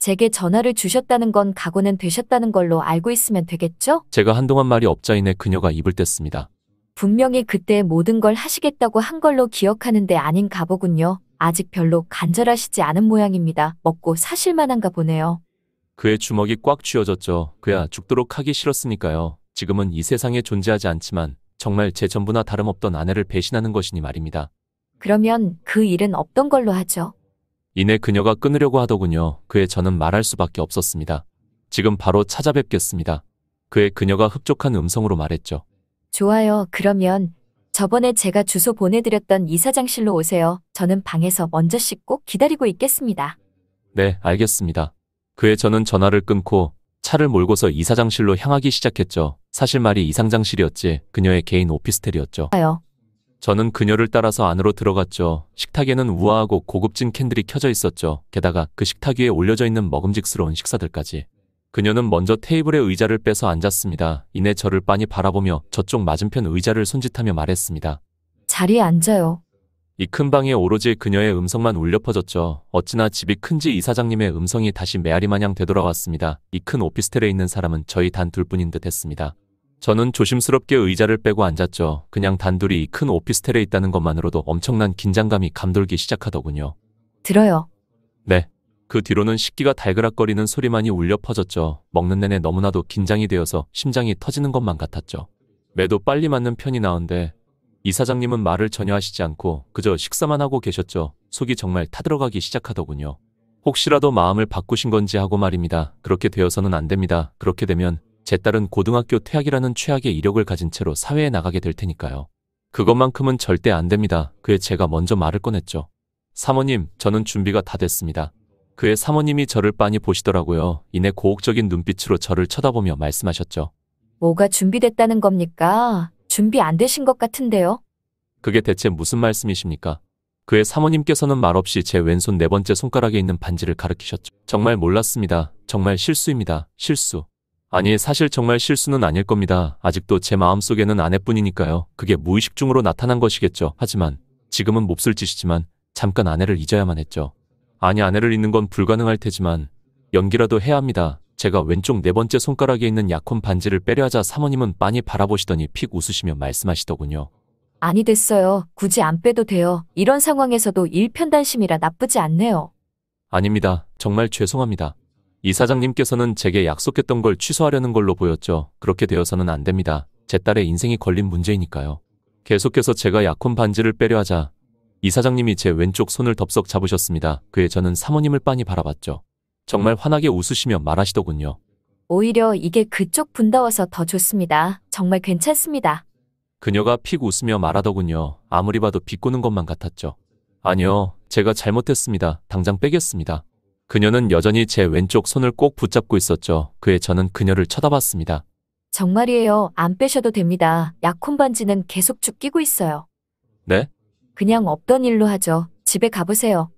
제게 전화를 주셨다는 건 각오는 되셨다는 걸로 알고 있으면 되겠죠? 제가 한동안 말이 없자이내 그녀가 입을 뗐습니다. 분명히 그때 모든 걸 하시겠다고 한 걸로 기억하는데 아닌가 보군요. 아직 별로 간절하시지 않은 모양입니다. 먹고 사실 만한가 보네요. 그의 주먹이 꽉 쥐어졌죠. 그야 죽도록 하기 싫었으니까요. 지금은 이 세상에 존재하지 않지만 정말 제 전부나 다름없던 아내를 배신하는 것이니 말입니다. 그러면 그 일은 없던 걸로 하죠. 이내 그녀가 끊으려고 하더군요. 그에 저는 말할 수밖에 없었습니다. 지금 바로 찾아뵙겠습니다. 그에 그녀가 흡족한 음성으로 말했죠. 좋아요. 그러면 저번에 제가 주소 보내드렸던 이사장실로 오세요. 저는 방에서 먼저 씻고 기다리고 있겠습니다. 네, 알겠습니다. 그에 저는 전화를 끊고 차를 몰고서 이사장실로 향하기 시작했죠. 사실 말이 이상장실이었지 그녀의 개인 오피스텔이었죠. 좋아요. 저는 그녀를 따라서 안으로 들어갔죠. 식탁에는 우아하고 고급진 캔들이 켜져 있었죠. 게다가 그 식탁 위에 올려져 있는 먹음직스러운 식사들까지. 그녀는 먼저 테이블에 의자를 빼서 앉았습니다. 이내 저를 빤히 바라보며 저쪽 맞은편 의자를 손짓하며 말했습니다. 자리에 앉아요. 이 큰 방에 오로지 그녀의 음성만 울려 퍼졌죠. 어찌나 집이 큰지 이사장님의 음성이 다시 메아리 마냥 되돌아왔습니다. 이 큰 오피스텔에 있는 사람은 저희 단 둘뿐인 듯 했습니다. 저는 조심스럽게 의자를 빼고 앉았죠. 그냥 단둘이 이 큰 오피스텔에 있다는 것만으로도 엄청난 긴장감이 감돌기 시작하더군요. 들어요. 네. 그 뒤로는 식기가 달그락거리는 소리만이 울려 퍼졌죠. 먹는 내내 너무나도 긴장이 되어서 심장이 터지는 것만 같았죠. 매도 빨리 맞는 편이 나은데 이사장님은 말을 전혀 하시지 않고 그저 식사만 하고 계셨죠. 속이 정말 타들어가기 시작하더군요. 혹시라도 마음을 바꾸신 건지 하고 말입니다. 그렇게 되어서는 안 됩니다. 그렇게 되면 제 딸은 고등학교 퇴학이라는 최악의 이력을 가진 채로 사회에 나가게 될 테니까요. 그것만큼은 절대 안 됩니다. 그에 제가 먼저 말을 꺼냈죠. 사모님, 저는 준비가 다 됐습니다. 그의 사모님이 저를 빤히 보시더라고요. 이내 고혹적인 눈빛으로 저를 쳐다보며 말씀하셨죠. 뭐가 준비됐다는 겁니까? 준비 안 되신 것 같은데요? 그게 대체 무슨 말씀이십니까? 그의 사모님께서는 말없이 제 왼손 네 번째 손가락에 있는 반지를 가리키셨죠. 정말 몰랐습니다. 정말 실수입니다. 실수. 아니, 사실 정말 실수는 아닐 겁니다. 아직도 제 마음속에는 아내뿐이니까요. 그게 무의식 중으로 나타난 것이겠죠. 하지만 지금은 몹쓸 짓이지만 잠깐 아내를 잊어야만 했죠. 아니, 아내를 잊는 건 불가능할 테지만 연기라도 해야 합니다. 제가 왼쪽 네 번째 손가락에 있는 약혼 반지를 빼려 하자 사모님은 빤히 바라보시더니 픽 웃으시며 말씀하시더군요. 아니 됐어요. 굳이 안 빼도 돼요. 이런 상황에서도 일편단심이라 나쁘지 않네요. 아닙니다. 정말 죄송합니다. 이사장님께서는 제게 약속했던 걸 취소하려는 걸로 보였죠. 그렇게 되어서는 안 됩니다. 제 딸의 인생이 걸린 문제이니까요. 계속해서 제가 약혼 반지를 빼려 하자 이사장님이 제 왼쪽 손을 덥석 잡으셨습니다. 그에 저는 사모님을 빤히 바라봤죠. 정말 환하게 웃으시며 말하시더군요. 오히려 이게 그쪽 분다워서 더 좋습니다. 정말 괜찮습니다. 그녀가 픽 웃으며 말하더군요. 아무리 봐도 비꼬는 것만 같았죠. 아니요, 제가 잘못했습니다. 당장 빼겠습니다. 그녀는 여전히 제 왼쪽 손을 꼭 붙잡고 있었죠. 그에 저는 그녀를 쳐다봤습니다. 정말이에요. 안 빼셔도 됩니다. 약혼 반지는 계속 쭉 끼고 있어요. 네? 그냥 없던 일로 하죠. 집에 가보세요.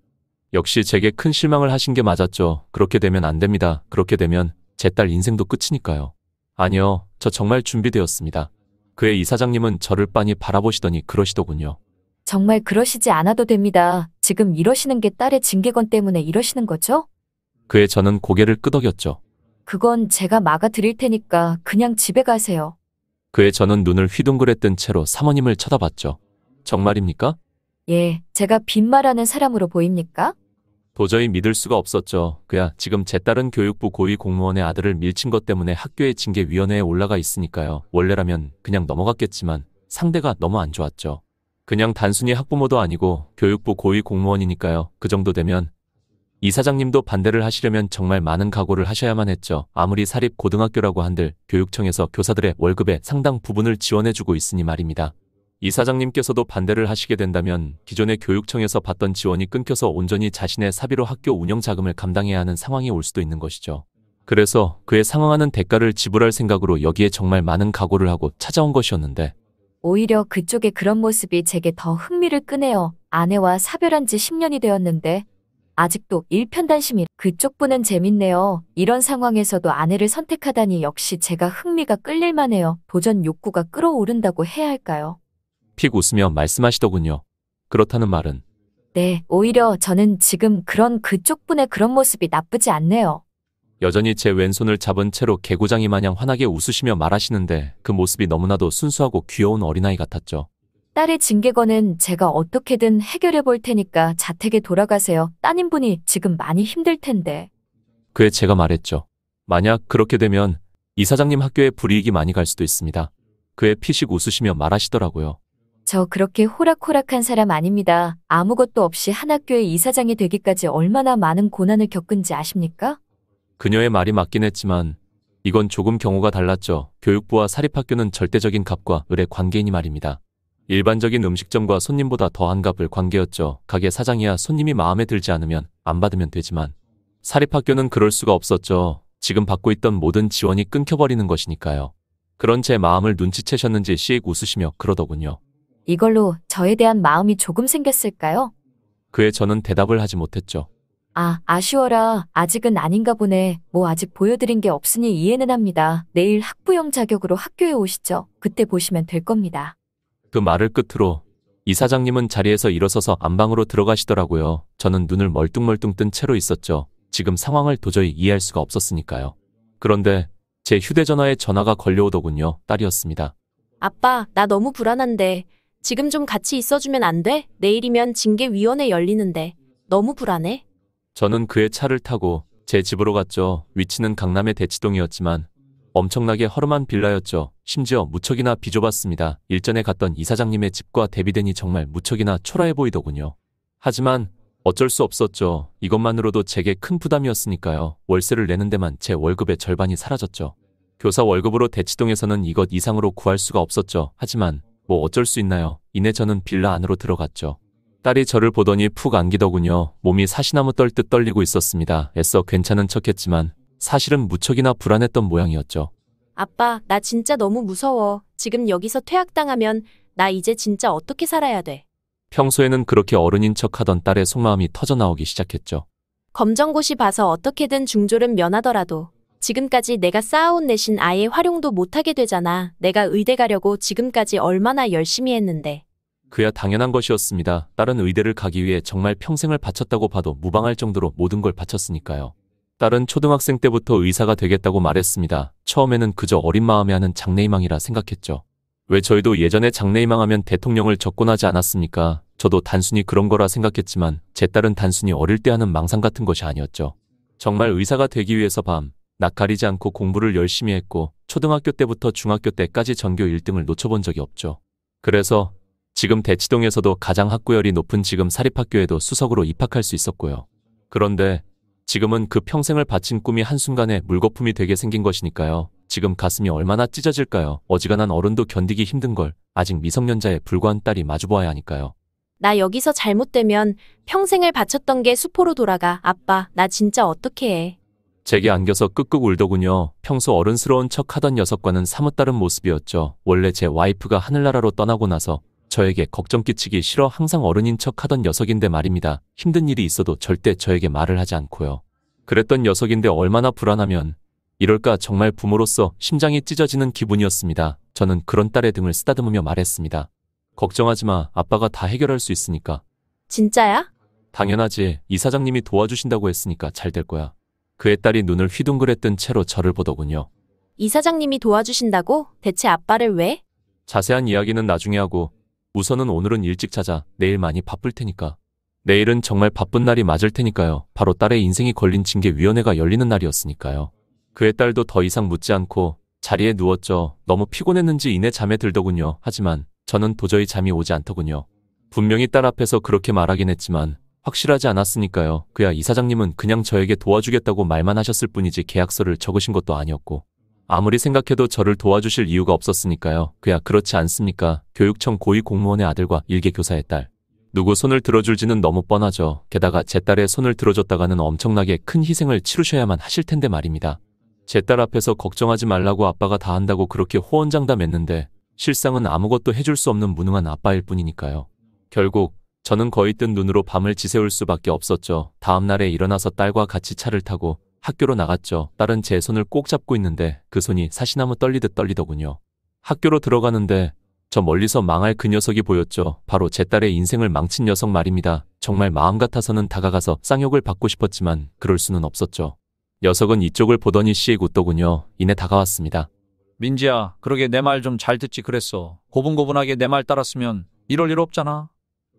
역시 제게 큰 실망을 하신 게 맞았죠. 그렇게 되면 안 됩니다. 그렇게 되면 제 딸 인생도 끝이니까요. 아니요, 저 정말 준비되었습니다. 그의 이사장님은 저를 빤히 바라보시더니 그러시더군요. 정말 그러시지 않아도 됩니다. 지금 이러시는 게 딸의 징계건 때문에 이러시는 거죠? 그에 저는 고개를 끄덕였죠. 그건 제가 막아드릴 테니까 그냥 집에 가세요. 그에 저는 눈을 휘둥그레뜬 채로 사모님을 쳐다봤죠. 정말입니까? 예, 제가 빈말하는 사람으로 보입니까? 도저히 믿을 수가 없었죠. 그야 지금 제 딸은 교육부 고위 공무원의 아들을 밀친 것 때문에 학교의 징계위원회에 올라가 있으니까요. 원래라면 그냥 넘어갔겠지만 상대가 너무 안 좋았죠. 그냥 단순히 학부모도 아니고 교육부 고위 공무원이니까요. 그 정도 되면 이사장님도 반대를 하시려면 정말 많은 각오를 하셔야만 했죠. 아무리 사립 고등학교라고 한들 교육청에서 교사들의 월급의 상당 부분을 지원해주고 있으니 말입니다. 이사장님께서도 반대를 하시게 된다면 기존의 교육청에서 받던 지원이 끊겨서 온전히 자신의 사비로 학교 운영 자금을 감당해야 하는 상황이 올 수도 있는 것이죠. 그래서 그에 상응하는 대가를 지불할 생각으로 여기에 정말 많은 각오를 하고 찾아온 것이었는데 오히려 그쪽의 그런 모습이 제게 더 흥미를 끄네요. 아내와 사별한 지 10년이 되었는데 아직도 일편단심이 그쪽 분은 재밌네요. 이런 상황에서도 아내를 선택하다니 역시 제가 흥미가 끌릴만해요. 도전 욕구가 끌어오른다고 해야 할까요? 픽 웃으며 말씀하시더군요. 그렇다는 말은 네, 오히려 저는 지금 그쪽 분의 그런 모습이 나쁘지 않네요. 여전히 제 왼손을 잡은 채로 개구장이 마냥 환하게 웃으시며 말하시는데 그 모습이 너무나도 순수하고 귀여운 어린아이 같았죠. 딸의 징계거는 제가 어떻게든 해결해 볼 테니까 자택에 돌아가세요. 따님분이 지금 많이 힘들 텐데. 그에 제가 말했죠. 만약 그렇게 되면 이사장님 학교에 불이익이 많이 갈 수도 있습니다. 그에 피식 웃으시며 말하시더라고요. 저 그렇게 호락호락한 사람 아닙니다. 아무것도 없이 한 학교의 이사장이 되기까지 얼마나 많은 고난을 겪은지 아십니까? 그녀의 말이 맞긴 했지만 이건 조금 경우가 달랐죠. 교육부와 사립학교는 절대적인 갑과 을의 관계이니 말입니다. 일반적인 음식점과 손님보다 더한 갑을 관계였죠. 가게 사장이야 손님이 마음에 들지 않으면 안 받으면 되지만 사립학교는 그럴 수가 없었죠. 지금 받고 있던 모든 지원이 끊겨버리는 것이니까요. 그런 제 마음을 눈치채셨는지 씩 웃으시며 그러더군요. 이걸로 저에 대한 마음이 조금 생겼을까요? 그에 저는 대답을 하지 못했죠. 아, 아쉬워라. 아직은 아닌가 보네. 뭐 아직 보여드린 게 없으니 이해는 합니다. 내일 학부형 자격으로 학교에 오시죠. 그때 보시면 될 겁니다. 그 말을 끝으로 이사장님은 자리에서 일어서서 안방으로 들어가시더라고요. 저는 눈을 멀뚱멀뚱 뜬 채로 있었죠. 지금 상황을 도저히 이해할 수가 없었으니까요. 그런데 제 휴대전화에 전화가 걸려오더군요. 딸이었습니다. 아빠, 나 너무 불안한데. 지금 좀 같이 있어주면 안 돼? 내일이면 징계위원회 열리는데. 너무 불안해. 저는 그의 차를 타고 제 집으로 갔죠. 위치는 강남의 대치동이었지만 엄청나게 허름한 빌라였죠. 심지어 무척이나 비좁았습니다. 일전에 갔던 이사장님의 집과 대비되니 정말 무척이나 초라해 보이더군요. 하지만 어쩔 수 없었죠. 이것만으로도 제게 큰 부담이었으니까요. 월세를 내는 데만 제 월급의 절반이 사라졌죠. 교사 월급으로 대치동에서는 이것 이상으로 구할 수가 없었죠. 하지만 뭐 어쩔 수 있나요? 이내 저는 빌라 안으로 들어갔죠. 딸이 저를 보더니 푹 안기더군요. 몸이 사시나무 떨듯 떨리고 있었습니다. 애써 괜찮은 척했지만 사실은 무척이나 불안했던 모양이었죠. 아빠, 나 진짜 너무 무서워. 지금 여기서 퇴학당하면 나 이제 진짜 어떻게 살아야 돼? 평소에는 그렇게 어른인 척하던 딸의 속마음이 터져나오기 시작했죠. 검정고시 봐서 어떻게든 중졸은 면하더라도 지금까지 내가 쌓아온 내신 아예 활용도 못하게 되잖아. 내가 의대 가려고 지금까지 얼마나 열심히 했는데. 그야 당연한 것이었습니다. 딸은 의대를 가기 위해 정말 평생을 바쳤다고 봐도 무방할 정도로 모든 걸 바쳤으니까요. 딸은 초등학생 때부터 의사가 되겠다고 말했습니다. 처음에는 그저 어린 마음에 하는 장래희망이라 생각했죠. 왜 저희도 예전에 장래희망하면 대통령을 적곤하지 않았습니까? 저도 단순히 그런 거라 생각했지만 제 딸은 단순히 어릴 때 하는 망상 같은 것이 아니었죠. 정말 의사가 되기 위해서 낮 가리지 않고 공부를 열심히 했고 초등학교 때부터 중학교 때까지 전교 1등을 놓쳐본 적이 없죠. 그래서 지금 대치동에서도 가장 학구열이 높은 지금 사립학교에도 수석으로 입학할 수 있었고요. 그런데 지금은 그 평생을 바친 꿈이 한순간에 물거품이 되게 생긴 것이니까요. 지금 가슴이 얼마나 찢어질까요? 어지간한 어른도 견디기 힘든 걸 아직 미성년자에 불과한 딸이 마주보아야 하니까요. 나 여기서 잘못되면 평생을 바쳤던 게 수포로 돌아가. 아빠, 나 진짜 어떻게 해? 제게 안겨서 끄끄 울더군요. 평소 어른스러운 척하던 녀석과는 사뭇 다른 모습이었죠. 원래 제 와이프가 하늘나라로 떠나고 나서 저에게 걱정 끼치기 싫어 항상 어른인 척하던 녀석인데 말입니다. 힘든 일이 있어도 절대 저에게 말을 하지 않고요. 그랬던 녀석인데 얼마나 불안하면 이럴까 정말 부모로서 심장이 찢어지는 기분이었습니다. 저는 그런 딸의 등을 쓰다듬으며 말했습니다. 걱정하지 마. 아빠가 다 해결할 수 있으니까. 진짜야? 당연하지. 이사장님이 도와주신다고 했으니까 잘 될 거야. 그의 딸이 눈을 휘둥그레뜬 채로 저를 보더군요. 이사장님이 도와주신다고? 대체 아빠를 왜? 자세한 이야기는 나중에 하고 우선은 오늘은 일찍 자자. 내일 많이 바쁠 테니까. 내일은 정말 바쁜 날이 맞을 테니까요. 바로 딸의 인생이 걸린 징계위원회가 열리는 날이었으니까요. 그의 딸도 더 이상 묻지 않고 자리에 누웠죠. 너무 피곤했는지 이내 잠에 들더군요. 하지만 저는 도저히 잠이 오지 않더군요. 분명히 딸 앞에서 그렇게 말하긴 했지만 확실하지 않았으니까요. 그야 이사장님은 그냥 저에게 도와주겠다고 말만 하셨을 뿐이지 계약서를 적으신 것도 아니었고 아무리 생각해도 저를 도와주실 이유가 없었으니까요. 그야 그렇지 않습니까? 교육청 고위공무원의 아들과 일개교사의 딸. 누구 손을 들어줄지는 너무 뻔하죠. 게다가 제 딸의 손을 들어줬다가는 엄청나게 큰 희생을 치르셔야만 하실 텐데 말입니다. 제 딸 앞에서 걱정하지 말라고 아빠가 다 한다고 그렇게 호언장담했는데 실상은 아무것도 해줄 수 없는 무능한 아빠일 뿐이니까요. 결국 저는 거의 뜬 눈으로 밤을 지새울 수밖에 없었죠. 다음 날에 일어나서 딸과 같이 차를 타고 학교로 나갔죠. 딸은 제 손을 꼭 잡고 있는데 그 손이 사시나무 떨리듯 떨리더군요. 학교로 들어가는데 저 멀리서 망할 그 녀석이 보였죠. 바로 제 딸의 인생을 망친 녀석 말입니다. 정말 마음 같아서는 다가가서 쌍욕을 받고 싶었지만 그럴 수는 없었죠. 녀석은 이쪽을 보더니 씩 웃더군요. 이내 다가왔습니다. 민지야, 그러게 내 말 좀 잘 듣지 그랬어. 고분고분하게 내 말 따랐으면 이럴 일 없잖아.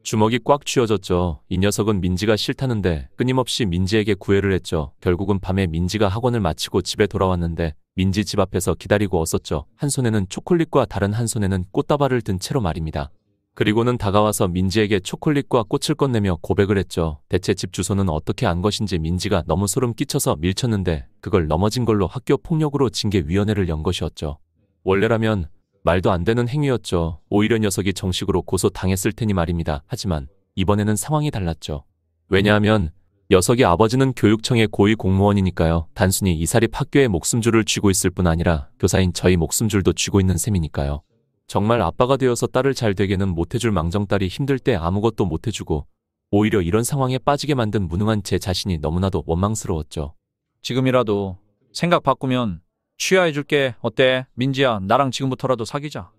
주먹이 꽉 쥐어졌죠. 이 녀석은 민지가 싫다는데 끊임없이 민지에게 구애를 했죠. 결국은 밤에 민지가 학원을 마치고 집에 돌아왔는데 민지 집 앞에서 기다리고 있었죠. 한 손에는 초콜릿과 다른 한 손에는 꽃다발을 든 채로 말입니다. 그리고는 다가와서 민지에게 초콜릿과 꽃을 건네며 고백을 했죠. 대체 집 주소는 어떻게 안 것인지 민지가 너무 소름 끼쳐서 밀쳤는데 그걸 넘어진 걸로 학교 폭력으로 징계위원회를 연 것이었죠. 원래라면 말도 안 되는 행위였죠. 오히려 녀석이 정식으로 고소당했을 테니 말입니다. 하지만 이번에는 상황이 달랐죠. 왜냐하면 녀석의 아버지는 교육청의 고위 공무원이니까요. 단순히 이사립 학교의 목숨줄을 쥐고 있을 뿐 아니라 교사인 저희 목숨줄도 쥐고 있는 셈이니까요. 정말 아빠가 되어서 딸을 잘 되게는 못해줄 망정딸이 힘들 때 아무것도 못해주고 오히려 이런 상황에 빠지게 만든 무능한 제 자신이 너무나도 원망스러웠죠. 지금이라도 생각 바꾸면 취하해줄게. 어때? 민지야, 나랑 지금부터라도 사귀자.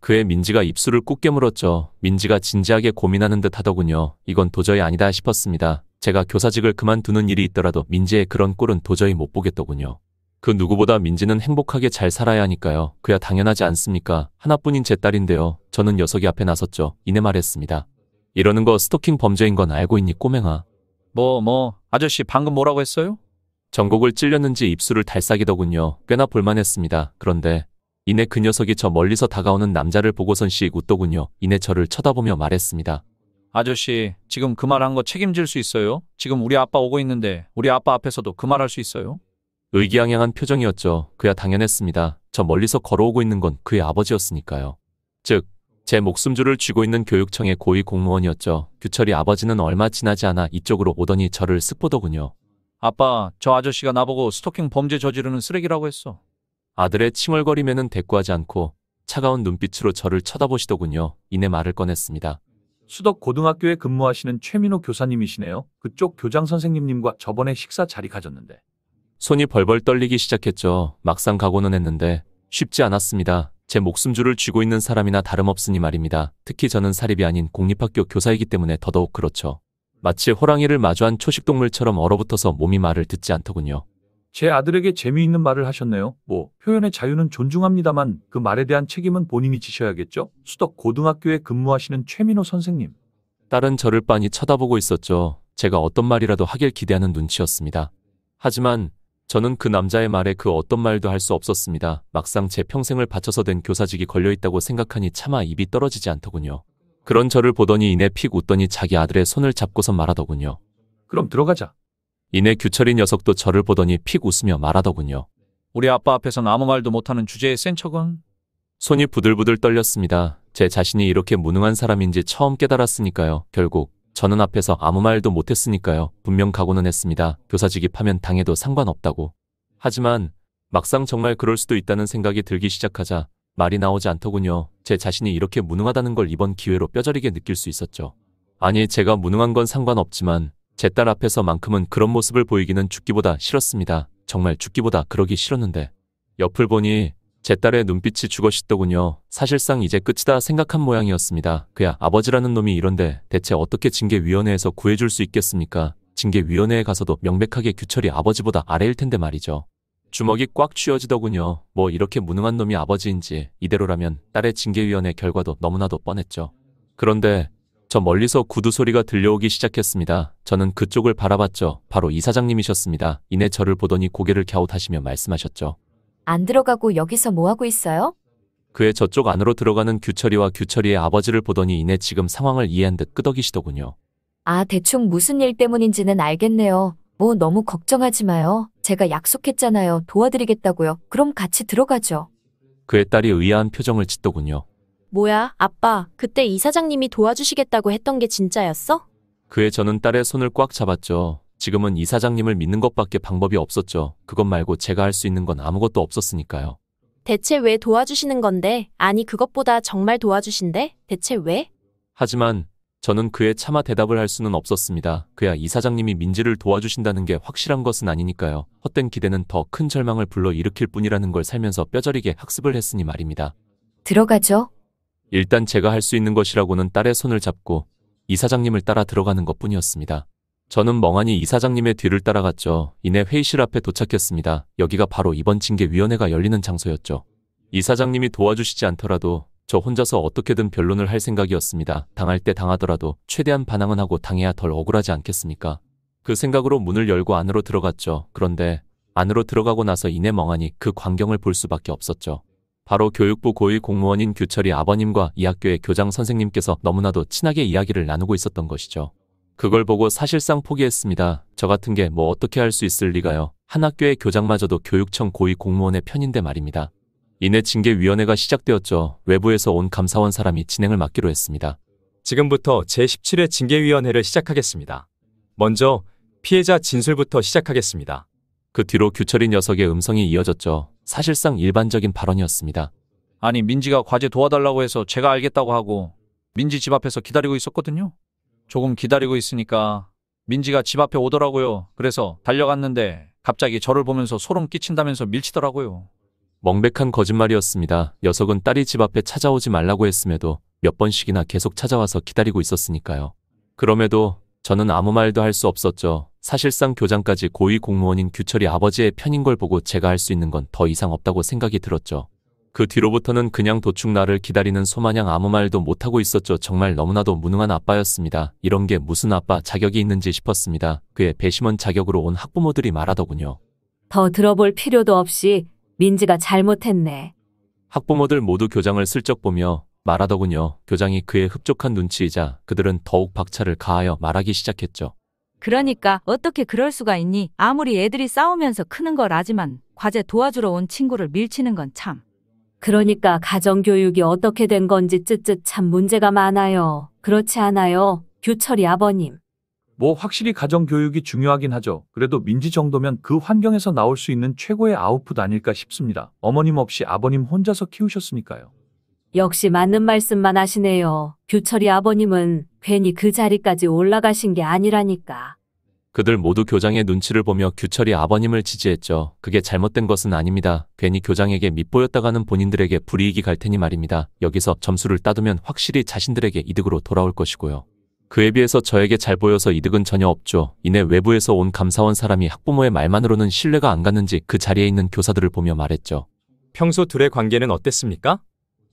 그의 민지가 입술을 꾹 깨물었죠. 민지가 진지하게 고민하는 듯 하더군요. 이건 도저히 아니다 싶었습니다. 제가 교사직을 그만두는 일이 있더라도 민지의 그런 꼴은 도저히 못 보겠더군요. 그 누구보다 민지는 행복하게 잘 살아야 하니까요. 그야 당연하지 않습니까? 하나뿐인 제 딸인데요. 저는 녀석이 앞에 나섰죠. 이내 말했습니다. 이러는 거 스토킹 범죄인 건 알고 있니 꼬맹아? 아저씨 방금 뭐라고 했어요? 전곡을 찔렸는지 입술을 달싹이더군요. 꽤나 볼만했습니다. 그런데 이내 그 녀석이 저 멀리서 다가오는 남자를 보고선 씩 웃더군요. 이내 저를 쳐다보며 말했습니다. 아저씨, 지금 그 말 한 거 책임질 수 있어요? 지금 우리 아빠 오고 있는데 우리 아빠 앞에서도 그 말 할 수 있어요? 의기양양한 표정이었죠. 그야 당연했습니다. 저 멀리서 걸어오고 있는 건 그의 아버지였으니까요. 즉, 제 목숨줄을 쥐고 있는 교육청의 고위 공무원이었죠. 규철이 아버지는 얼마 지나지 않아 이쪽으로 오더니 저를 쓱 보더군요. 아빠, 저 아저씨가 나보고 스토킹 범죄 저지르는 쓰레기라고 했어. 아들의 칭얼거림에는 대꾸하지 않고 차가운 눈빛으로 저를 쳐다보시더군요. 이내 말을 꺼냈습니다. 수덕 고등학교에 근무하시는 최민호 교사님이시네요. 그쪽 교장 선생님님과 저번에 식사 자리 가졌는데. 손이 벌벌 떨리기 시작했죠. 막상 가고는 했는데 쉽지 않았습니다. 제 목숨줄을 쥐고 있는 사람이나 다름없으니 말입니다. 특히 저는 사립이 아닌 공립학교 교사이기 때문에 더더욱 그렇죠. 마치 호랑이를 마주한 초식동물처럼 얼어붙어서 몸이 말을 듣지 않더군요. 제 아들에게 재미있는 말을 하셨네요. 표현의 자유는 존중합니다만 그 말에 대한 책임은 본인이 지셔야겠죠? 수덕 고등학교에 근무하시는 최민호 선생님. 딸은 저를 빤히 쳐다보고 있었죠. 제가 어떤 말이라도 하길 기대하는 눈치였습니다. 하지만 저는 그 남자의 말에 그 어떤 말도 할 수 없었습니다. 막상 제 평생을 바쳐서 된 교사직이 걸려있다고 생각하니 차마 입이 떨어지지 않더군요. 그런 저를 보더니 이내 픽 웃더니 자기 아들의 손을 잡고선 말하더군요. 그럼 들어가자. 이내 규철이 녀석도 저를 보더니 픽 웃으며 말하더군요. 우리 아빠 앞에선 아무 말도 못하는 주제에 센 척은? 손이 부들부들 떨렸습니다. 제 자신이 이렇게 무능한 사람인지 처음 깨달았으니까요. 결국 저는 앞에서 아무 말도 못했으니까요. 분명 각오는 했습니다. 교사직이 파면 당해도 상관없다고. 하지만 막상 정말 그럴 수도 있다는 생각이 들기 시작하자 말이 나오지 않더군요. 제 자신이 이렇게 무능하다는 걸 이번 기회로 뼈저리게 느낄 수 있었죠. 아니, 제가 무능한 건 상관없지만 제 딸 앞에서만큼은 그런 모습을 보이기는 죽기보다 싫었습니다. 정말 죽기보다 그러기 싫었는데 옆을 보니 제 딸의 눈빛이 죽어싶더군요. 사실상 이제 끝이다 생각한 모양이었습니다. 그야 아버지라는 놈이 이런데 대체 어떻게 징계위원회에서 구해줄 수 있겠습니까? 징계위원회에 가서도 명백하게 규철이 아버지보다 아래일 텐데 말이죠. 주먹이 꽉 쥐어지더군요. 이렇게 무능한 놈이 아버지인지 이대로라면 딸의 징계위원회 결과도 너무나도 뻔했죠. 그런데 저 멀리서 구두 소리가 들려오기 시작했습니다. 저는 그쪽을 바라봤죠. 바로 이사장님이셨습니다. 이내 저를 보더니 고개를 갸웃하시며 말씀하셨죠. 안 들어가고 여기서 뭐하고 있어요? 그의 저쪽 안으로 들어가는 규철이와 규철이의 아버지를 보더니 이내 지금 상황을 이해한 듯 끄덕이시더군요. 아, 대충 무슨 일 때문인지는 알겠네요. 너무 걱정하지 마요. 제가 약속했잖아요. 도와드리겠다고요. 그럼 같이 들어가죠. 그의 딸이 의아한 표정을 짓더군요. 뭐야, 아빠, 그때 이사장님이 도와주시겠다고 했던 게 진짜였어? 그의 저는 딸의 손을 꽉 잡았죠. 지금은 이사장님을 믿는 것밖에 방법이 없었죠. 그것 말고 제가 할 수 있는 건 아무것도 없었으니까요. 대체 왜 도와주시는 건데? 아니, 그것보다 정말 도와주신대? 대체 왜? 하지만 저는 그의 차마 대답을 할 수는 없었습니다. 그야 이사장님이 민지를 도와주신다는 게 확실한 것은 아니니까요. 헛된 기대는 더 큰 절망을 불러일으킬 뿐이라는 걸 살면서 뼈저리게 학습을 했으니 말입니다. 들어가죠. 일단 제가 할 수 있는 것이라고는 딸의 손을 잡고 이사장님을 따라 들어가는 것뿐이었습니다. 저는 멍하니 이사장님의 뒤를 따라갔죠. 이내 회의실 앞에 도착했습니다. 여기가 바로 이번 징계위원회가 열리는 장소였죠. 이사장님이 도와주시지 않더라도 저 혼자서 어떻게든 변론을 할 생각이었습니다. 당할 때 당하더라도 최대한 반항은 하고 당해야 덜 억울하지 않겠습니까? 그 생각으로 문을 열고 안으로 들어갔죠. 그런데 안으로 들어가고 나서 이내 멍하니 그 광경을 볼 수밖에 없었죠. 바로 교육부 고위 공무원인 규철이 아버님과 이 학교의 교장 선생님께서 너무나도 친하게 이야기를 나누고 있었던 것이죠. 그걸 보고 사실상 포기했습니다. 저 같은 게 뭐 어떻게 할 수 있을 리가요. 한 학교의 교장마저도 교육청 고위 공무원의 편인데 말입니다. 이내 징계위원회가 시작되었죠. 외부에서 온 감사원 사람이 진행을 맡기로 했습니다. 지금부터 제17회 징계위원회를 시작하겠습니다. 먼저 피해자 진술부터 시작하겠습니다. 그 뒤로 규철이 녀석의 음성이 이어졌죠. 사실상 일반적인 발언이었습니다. 아니, 민지가 과제 도와달라고 해서 제가 알겠다고 하고 민지 집 앞에서 기다리고 있었거든요. 조금 기다리고 있으니까 민지가 집 앞에 오더라고요. 그래서 달려갔는데 갑자기 저를 보면서 소름 끼친다면서 밀치더라고요. 멍백한 거짓말이었습니다. 녀석은 딸이 집 앞에 찾아오지 말라고 했음에도 몇 번씩이나 계속 찾아와서 기다리고 있었으니까요. 그럼에도 저는 아무 말도 할 수 없었죠. 사실상 교장까지 고위 공무원인 규철이 아버지의 편인 걸 보고 제가 할 수 있는 건 더 이상 없다고 생각이 들었죠. 그 뒤로부터는 그냥 도축 나를 기다리는 소마냥 아무 말도 못하고 있었죠. 정말 너무나도 무능한 아빠였습니다. 이런 게 무슨 아빠 자격이 있는지 싶었습니다. 그의 배심원 자격으로 온 학부모들이 말하더군요. 더 들어볼 필요도 없이 민지가 잘못했네. 학부모들 모두 교장을 슬쩍 보며 말하더군요. 교장이 그의 흡족한 눈치이자 그들은 더욱 박차를 가하여 말하기 시작했죠. 그러니까 어떻게 그럴 수가 있니? 아무리 애들이 싸우면서 크는 걸 아지만 과제 도와주러 온 친구를 밀치는 건 참. 그러니까 가정교육이 어떻게 된 건지 쯧쯧 참 문제가 많아요. 그렇지 않아요? 규철이 아버님. 뭐 확실히 가정교육이 중요하긴 하죠. 그래도 민지 정도면 그 환경에서 나올 수 있는 최고의 아웃풋 아닐까 싶습니다. 어머님 없이 아버님 혼자서 키우셨으니까요. 역시 맞는 말씀만 하시네요. 규철이 아버님은 괜히 그 자리까지 올라가신 게 아니라니까. 그들 모두 교장의 눈치를 보며 규철이 아버님을 지지했죠. 그게 잘못된 것은 아닙니다. 괜히 교장에게 밉보였다가는 본인들에게 불이익이 갈 테니 말입니다. 여기서 점수를 따두면 확실히 자신들에게 이득으로 돌아올 것이고요. 그에 비해서 저에게 잘 보여서 이득은 전혀 없죠. 이내 외부에서 온 감사원 사람이 학부모의 말만으로는 신뢰가 안 갔는지 그 자리에 있는 교사들을 보며 말했죠. 평소 둘의 관계는 어땠습니까?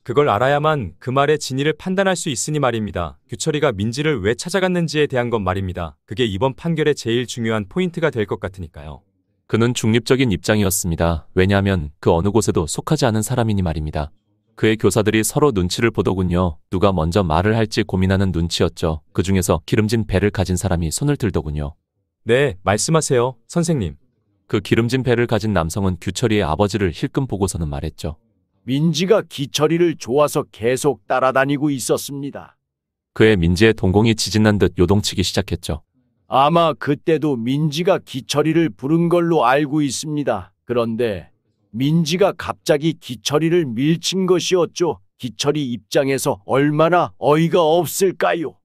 그걸 알아야만 그 말의 진위를 판단할 수 있으니 말입니다. 규철이가 민지를 왜 찾아갔는지에 대한 건 말입니다. 그게 이번 판결의 제일 중요한 포인트가 될 것 같으니까요. 그는 중립적인 입장이었습니다. 왜냐하면 그 어느 곳에도 속하지 않은 사람이니 말입니다. 그의 교사들이 서로 눈치를 보더군요. 누가 먼저 말을 할지 고민하는 눈치였죠. 그 중에서 기름진 배를 가진 사람이 손을 들더군요. 네, 말씀하세요, 선생님. 그 기름진 배를 가진 남성은 규철이의 아버지를 힐끔 보고서는 말했죠. 민지가 기철이를 좋아서 계속 따라다니고 있었습니다. 그의 민지의 동공이 지진난 듯 요동치기 시작했죠. 아마 그때도 민지가 기철이를 부른 걸로 알고 있습니다. 그런데 민지가 갑자기 기철이를 밀친 것이었죠. 기철이 입장에서 얼마나 어이가 없을까요?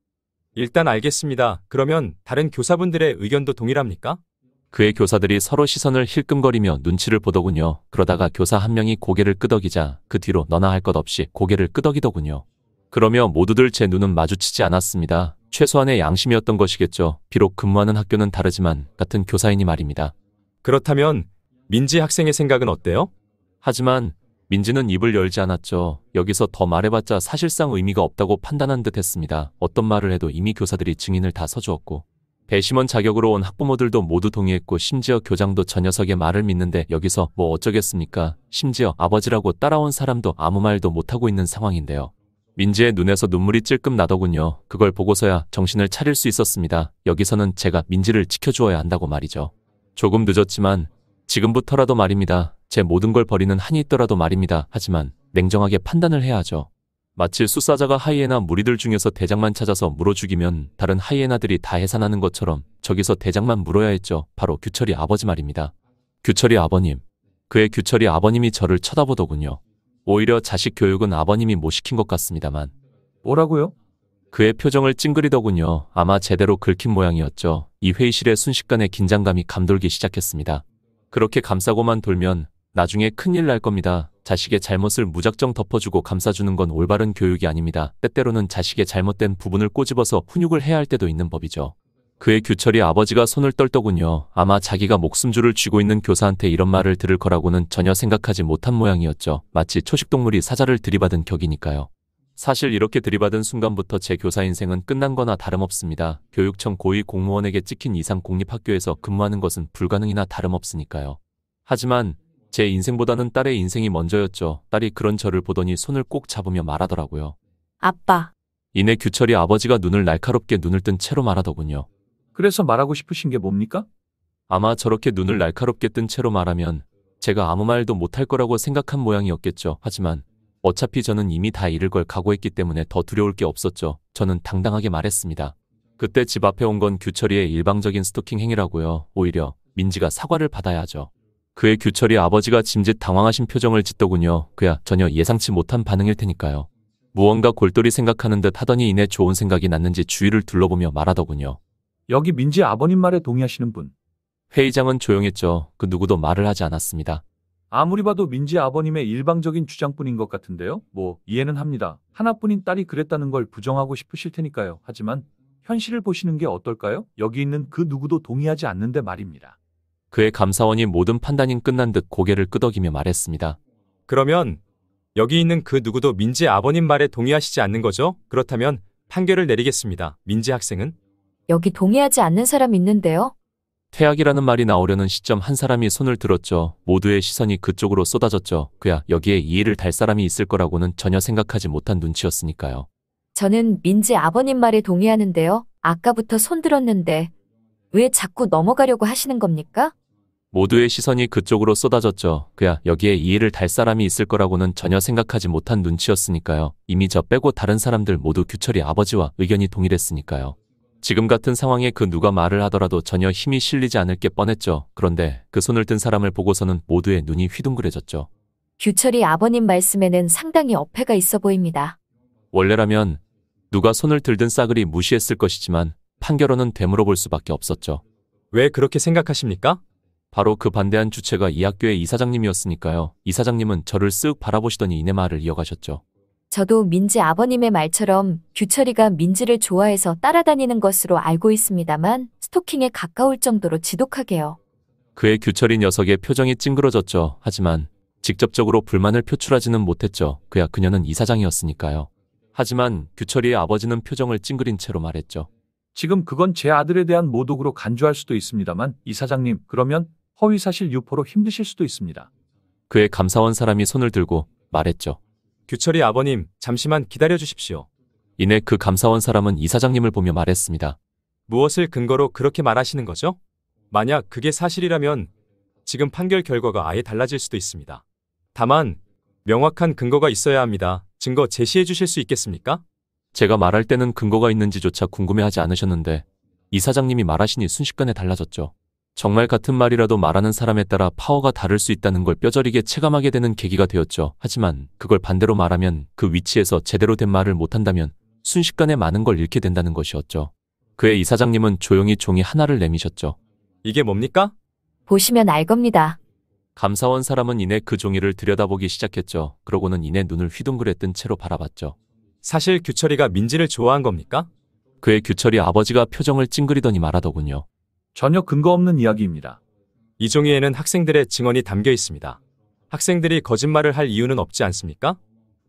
일단 알겠습니다. 그러면 다른 교사분들의 의견도 동일합니까? 그의 교사들이 서로 시선을 힐끔거리며 눈치를 보더군요. 그러다가 교사 한 명이 고개를 끄덕이자 그 뒤로 너나 할 것 없이 고개를 끄덕이더군요. 그러며 모두들 제 눈은 마주치지 않았습니다. 최소한의 양심이었던 것이겠죠. 비록 근무하는 학교는 다르지만 같은 교사이니 말입니다. 그렇다면 민지 학생의 생각은 어때요? 하지만 민지는 입을 열지 않았죠. 여기서 더 말해봤자 사실상 의미가 없다고 판단한 듯 했습니다. 어떤 말을 해도 이미 교사들이 증인을 다 서주었고 배심원 자격으로 온 학부모들도 모두 동의했고 심지어 교장도 저 녀석의 말을 믿는데 여기서 뭐 어쩌겠습니까? 심지어 아버지라고 따라온 사람도 아무 말도 못하고 있는 상황인데요. 민지의 눈에서 눈물이 찔끔 나더군요. 그걸 보고서야 정신을 차릴 수 있었습니다. 여기서는 제가 민지를 지켜주어야 한다고 말이죠. 조금 늦었지만 지금부터라도 말입니다. 제 모든 걸 버리는 한이 있더라도 말입니다. 하지만 냉정하게 판단을 해야 하죠. 마치 숫사자가 하이에나 무리들 중에서 대장만 찾아서 물어 죽이면 다른 하이에나들이 다 해산하는 것처럼 저기서 대장만 물어야 했죠. 바로 규철이 아버지 말입니다. 규철이 아버님. 그의 규철이 아버님이 저를 쳐다보더군요. 오히려 자식 교육은 아버님이 못 시킨 것 같습니다만. 뭐라고요? 그의 표정을 찡그리더군요. 아마 제대로 긁힌 모양이었죠. 이 회의실에 순식간에 긴장감이 감돌기 시작했습니다. 그렇게 감싸고만 돌면 나중에 큰일 날 겁니다. 자식의 잘못을 무작정 덮어주고 감싸주는 건 올바른 교육이 아닙니다. 때때로는 자식의 잘못된 부분을 꼬집어서 훈육을 해야 할 때도 있는 법이죠. 그의 규철이 아버지가 손을 떨더군요. 아마 자기가 목숨줄을 쥐고 있는 교사한테 이런 말을 들을 거라고는 전혀 생각하지 못한 모양이었죠. 마치 초식동물이 사자를 들이받은 격이니까요. 사실 이렇게 들이받은 순간부터 제 교사 인생은 끝난 거나 다름없습니다. 교육청 고위 공무원에게 찍힌 이상 공립학교에서 근무하는 것은 불가능이나 다름없으니까요. 하지만 제 인생보다는 딸의 인생이 먼저였죠. 딸이 그런 저를 보더니 손을 꼭 잡으며 말하더라고요. 아빠, 이내 규철이 아버지가 눈을 날카롭게 눈을 뜬 채로 말하더군요. 그래서 말하고 싶으신 게 뭡니까? 아마 저렇게 눈을 날카롭게 뜬 채로 말하면 제가 아무 말도 못할 거라고 생각한 모양이었겠죠. 하지만 어차피 저는 이미 다 잃을 걸 각오했기 때문에 더 두려울 게 없었죠. 저는 당당하게 말했습니다. 그때 집 앞에 온 건 규철이의 일방적인 스토킹 행위라고요. 오히려 민지가 사과를 받아야 하죠. 그의 규철이 아버지가 짐짓 당황하신 표정을 짓더군요. 그야 전혀 예상치 못한 반응일 테니까요. 무언가 골똘히 생각하는 듯 하더니 이내 좋은 생각이 났는지 주위를 둘러보며 말하더군요. 여기 민지 아버님 말에 동의하시는 분. 회의장은 조용했죠. 그 누구도 말을 하지 않았습니다. 아무리 봐도 민지 아버님의 일방적인 주장뿐인 것 같은데요. 뭐 이해는 합니다. 하나뿐인 딸이 그랬다는 걸 부정하고 싶으실 테니까요. 하지만 현실을 보시는 게 어떨까요? 여기 있는 그 누구도 동의하지 않는데 말입니다. 그의 감사원이 모든 판단이 끝난 듯 고개를 끄덕이며 말했습니다. 그러면 여기 있는 그 누구도 민지 아버님 말에 동의하시지 않는 거죠? 그렇다면 판결을 내리겠습니다. 민지 학생은? 여기 동의하지 않는 사람 있는데요. 퇴학이라는 말이 나오려는 시점 한 사람이 손을 들었죠. 모두의 시선이 그쪽으로 쏟아졌죠. 그야 여기에 이의를 달 사람이 있을 거라고는 전혀 생각하지 못한 눈치였으니까요. 저는 민지 아버님 말에 동의하는데요. 아까부터 손 들었는데 왜 자꾸 넘어가려고 하시는 겁니까? 모두의 시선이 그쪽으로 쏟아졌죠. 그야 여기에 이의를 달 사람이 있을 거라고는 전혀 생각하지 못한 눈치였으니까요. 이미 저 빼고 다른 사람들 모두 규철이 아버지와 의견이 동일했으니까요. 지금 같은 상황에 그 누가 말을 하더라도 전혀 힘이 실리지 않을 게 뻔했죠. 그런데 그 손을 든 사람을 보고서는 모두의 눈이 휘둥그레졌죠. 규철이 아버님 말씀에는 상당히 어폐가 있어 보입니다. 원래라면 누가 손을 들든 싸그리 무시했을 것이지만 판결원은 되물어볼 수밖에 없었죠. 왜 그렇게 생각하십니까? 바로 그 반대한 주체가 이 학교의 이사장님이었으니까요. 이사장님은 저를 쓱 바라보시더니 이내 말을 이어가셨죠. 저도 민지 아버님의 말처럼 규철이가 민지를 좋아해서 따라다니는 것으로 알고 있습니다만 스토킹에 가까울 정도로 지독하게요. 그의 규철이 녀석의 표정이 찡그러졌죠. 하지만 직접적으로 불만을 표출하지는 못했죠. 그야 그녀는 이사장이었으니까요. 하지만 규철이의 아버지는 표정을 찡그린 채로 말했죠. 지금 그건 제 아들에 대한 모독으로 간주할 수도 있습니다만 이사장님, 그러면 허위사실 유포로 힘드실 수도 있습니다. 그의 감사원 사람이 손을 들고 말했죠. 규철이 아버님, 잠시만 기다려 주십시오. 이내 그 감사원 사람은 이사장님을 보며 말했습니다. 무엇을 근거로 그렇게 말하시는 거죠? 만약 그게 사실이라면 지금 판결 결과가 아예 달라질 수도 있습니다. 다만 명확한 근거가 있어야 합니다. 증거 제시해 주실 수 있겠습니까? 제가 말할 때는 근거가 있는지조차 궁금해하지 않으셨는데 이사장님이 말하시니 순식간에 달라졌죠. 정말 같은 말이라도 말하는 사람에 따라 파워가 다를 수 있다는 걸 뼈저리게 체감하게 되는 계기가 되었죠. 하지만 그걸 반대로 말하면 그 위치에서 제대로 된 말을 못한다면 순식간에 많은 걸 잃게 된다는 것이었죠. 그의 이사장님은 조용히 종이 하나를 내미셨죠. 이게 뭡니까? 보시면 알 겁니다. 감사원 사람은 이내 그 종이를 들여다보기 시작했죠. 그러고는 이내 눈을 휘둥그레 뜬 채로 바라봤죠. 사실 규철이가 민지를 좋아한 겁니까? 그의 규철이 아버지가 표정을 찡그리더니 말하더군요. 전혀 근거 없는 이야기입니다. 이 종이에는 학생들의 증언이 담겨 있습니다. 학생들이 거짓말을 할 이유는 없지 않습니까?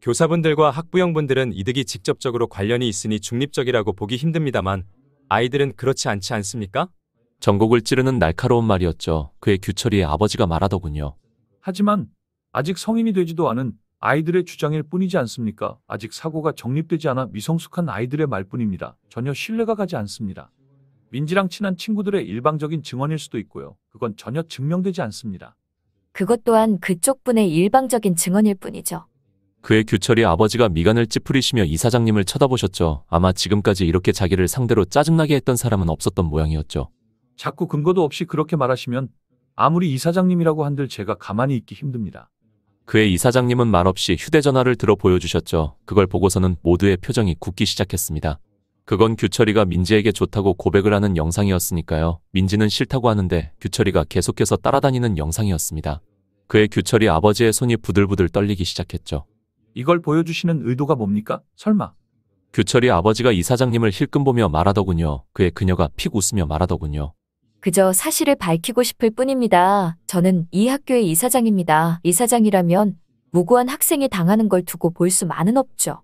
교사분들과 학부형분들은 이득이 직접적으로 관련이 있으니 중립적이라고 보기 힘듭니다만 아이들은 그렇지 않지 않습니까? 전곡을 찌르는 날카로운 말이었죠. 그의 규철이의 아버지가 말하더군요. 하지만 아직 성인이 되지도 않은 아이들의 주장일 뿐이지 않습니까? 아직 사고가 정립되지 않아 미성숙한 아이들의 말뿐입니다. 전혀 신뢰가 가지 않습니다. 민지랑 친한 친구들의 일방적인 증언일 수도 있고요. 그건 전혀 증명되지 않습니다. 그것 또한 그쪽 분의 일방적인 증언일 뿐이죠. 그의 규철이 아버지가 미간을 찌푸리시며 이사장님을 쳐다보셨죠. 아마 지금까지 이렇게 자기를 상대로 짜증나게 했던 사람은 없었던 모양이었죠. 자꾸 근거도 없이 그렇게 말하시면 아무리 이사장님이라고 한들 제가 가만히 있기 힘듭니다. 그의 이사장님은 말없이 휴대전화를 들어 보여주셨죠. 그걸 보고서는 모두의 표정이 굳기 시작했습니다. 그건 규철이가 민지에게 좋다고 고백을 하는 영상이었으니까요. 민지는 싫다고 하는데 규철이가 계속해서 따라다니는 영상이었습니다. 그의 규철이 아버지의 손이 부들부들 떨리기 시작했죠. 이걸 보여주시는 의도가 뭡니까? 설마. 규철이 아버지가 이사장님을 힐끔 보며 말하더군요. 그녀가 픽 웃으며 말하더군요. 그저 사실을 밝히고 싶을 뿐입니다. 저는 이 학교의 이사장입니다. 이사장이라면 무고한 학생이 당하는 걸 두고 볼 수만은 없죠.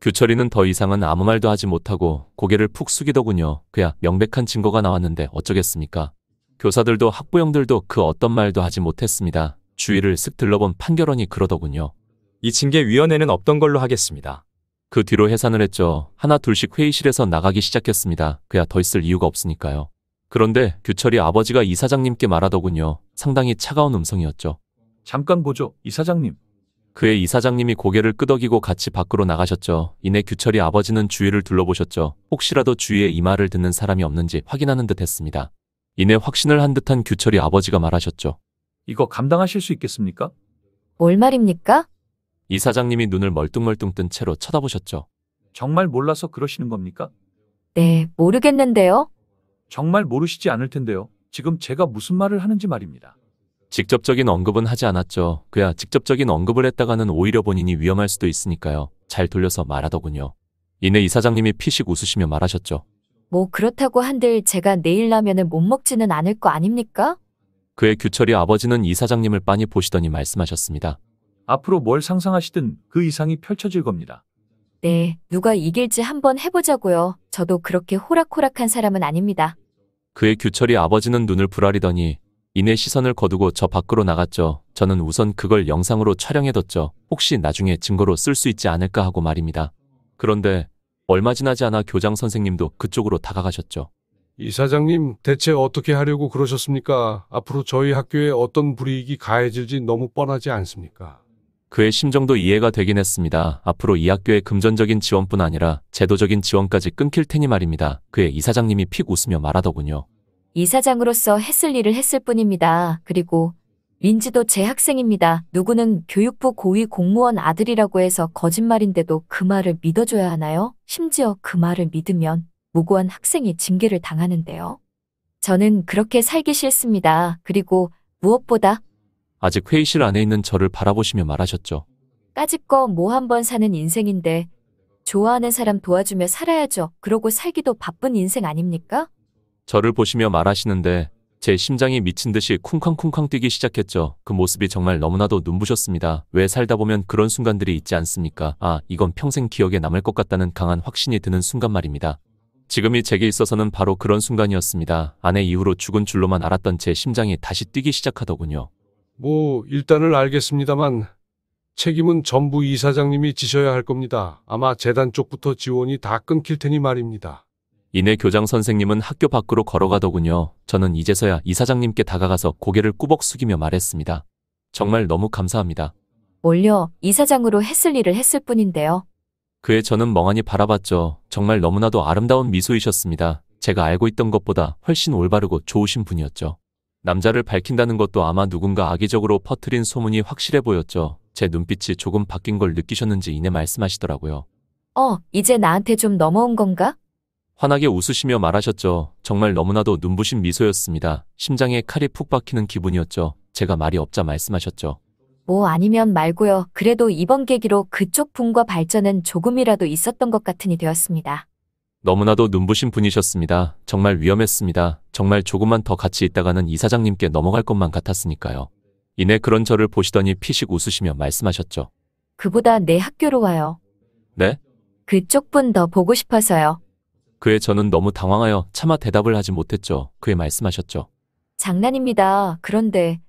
규철이는 더 이상은 아무 말도 하지 못하고 고개를 푹 숙이더군요. 그야 명백한 증거가 나왔는데 어쩌겠습니까? 교사들도 학부형들도 그 어떤 말도 하지 못했습니다. 주위를 쓱 들러본 판결원이 그러더군요. 이 징계위원회는 없던 걸로 하겠습니다. 그 뒤로 해산을 했죠. 하나 둘씩 회의실에서 나가기 시작했습니다. 그야 더 있을 이유가 없으니까요. 그런데 규철이 아버지가 이사장님께 말하더군요. 상당히 차가운 음성이었죠. 잠깐 보죠, 이사장님. 그의 이사장님이 고개를 끄덕이고 같이 밖으로 나가셨죠. 이내 규철이 아버지는 주위를 둘러보셨죠. 혹시라도 주위에 이 말을 듣는 사람이 없는지 확인하는 듯 했습니다. 이내 확신을 한 듯한 규철이 아버지가 말하셨죠. 이거 감당하실 수 있겠습니까? 뭘 말입니까? 이사장님이 눈을 멀뚱멀뚱 뜬 채로 쳐다보셨죠. 정말 몰라서 그러시는 겁니까? 네, 모르겠는데요. 정말 모르시지 않을 텐데요. 지금 제가 무슨 말을 하는지 말입니다. 직접적인 언급은 하지 않았죠. 그야 직접적인 언급을 했다가는 오히려 본인이 위험할 수도 있으니까요. 잘 돌려서 말하더군요. 이내 이사장님이 피식 웃으시며 말하셨죠. 뭐 그렇다고 한들 제가 내일 라면을 못 먹지는 않을 거 아닙니까? 그의 규철이 아버지는 이사장님을 빤히 보시더니 말씀하셨습니다. 앞으로 뭘 상상하시든 그 이상이 펼쳐질 겁니다. 네, 누가 이길지 한번 해보자고요. 저도 그렇게 호락호락한 사람은 아닙니다. 그의 규철이 아버지는 눈을 부라리더니 이내 시선을 거두고 저 밖으로 나갔죠. 저는 우선 그걸 영상으로 촬영해뒀죠. 혹시 나중에 증거로 쓸 수 있지 않을까 하고 말입니다. 그런데 얼마 지나지 않아 교장 선생님도 그쪽으로 다가가셨죠. 이사장님, 대체 어떻게 하려고 그러셨습니까? 앞으로 저희 학교에 어떤 불이익이 가해질지 너무 뻔하지 않습니까? 그의 심정도 이해가 되긴 했습니다. 앞으로 이 학교의 금전적인 지원뿐 아니라 제도적인 지원까지 끊길 테니 말입니다. 그의 이사장님이 픽 웃으며 말하더군요. 이사장으로서 했을 일을 했을 뿐입니다. 그리고 민지도 제 학생입니다. 누구는 교육부 고위 공무원 아들이라고 해서 거짓말인데도 그 말을 믿어줘야 하나요? 심지어 그 말을 믿으면 무고한 학생이 징계를 당하는데요. 저는 그렇게 살기 싫습니다. 그리고 무엇보다 아직 회의실 안에 있는 저를 바라보시며 말하셨죠. 까짓거 뭐 한 번 사는 인생인데 좋아하는 사람 도와주며 살아야죠. 그러고 살기도 바쁜 인생 아닙니까? 저를 보시며 말하시는데 제 심장이 미친 듯이 쿵쾅쿵쾅 뛰기 시작했죠. 그 모습이 정말 너무나도 눈부셨습니다. 왜 살다 보면 그런 순간들이 있지 않습니까? 아, 이건 평생 기억에 남을 것 같다는 강한 확신이 드는 순간 말입니다. 지금이 제게 있어서는 바로 그런 순간이었습니다. 아내 이후로 죽은 줄로만 알았던 제 심장이 다시 뛰기 시작하더군요. 일단은 알겠습니다만 책임은 전부 이사장님이 지셔야 할 겁니다. 아마 재단 쪽부터 지원이 다 끊길 테니 말입니다. 이내 교장 선생님은 학교 밖으로 걸어가더군요. 저는 이제서야 이사장님께 다가가서 고개를 꾸벅 숙이며 말했습니다. 정말 너무 감사합니다. 뭘요? 이사장으로 했을 일을 했을 뿐인데요. 그의 저는 멍하니 바라봤죠. 정말 너무나도 아름다운 미소이셨습니다. 제가 알고 있던 것보다 훨씬 올바르고 좋으신 분이었죠. 남자를 밝힌다는 것도 아마 누군가 악의적으로 퍼뜨린 소문이 확실해 보였죠. 제 눈빛이 조금 바뀐 걸 느끼셨는지 이내 말씀하시더라고요. 이제 나한테 좀 넘어온 건가? 환하게 웃으시며 말하셨죠. 정말 너무나도 눈부신 미소였습니다. 심장에 칼이 푹 박히는 기분이었죠. 제가 말이 없자 말씀하셨죠. 뭐 아니면 말고요. 그래도 이번 계기로 그쪽 분과 발전은 조금이라도 있었던 것 같으니 되었습니다. 너무나도 눈부신 분이셨습니다. 정말 위험했습니다. 정말 조금만 더 같이 있다가는 이사장님께 넘어갈 것만 같았으니까요. 이내 그런 저를 보시더니 피식 웃으시며 말씀하셨죠. 그보다 내 학교로 와요. 네? 그쪽 분 더 보고 싶어서요. 그의 저는 너무 당황하여 차마 대답을 하지 못했죠. 그의 말씀하셨죠. 장난입니다. 그런데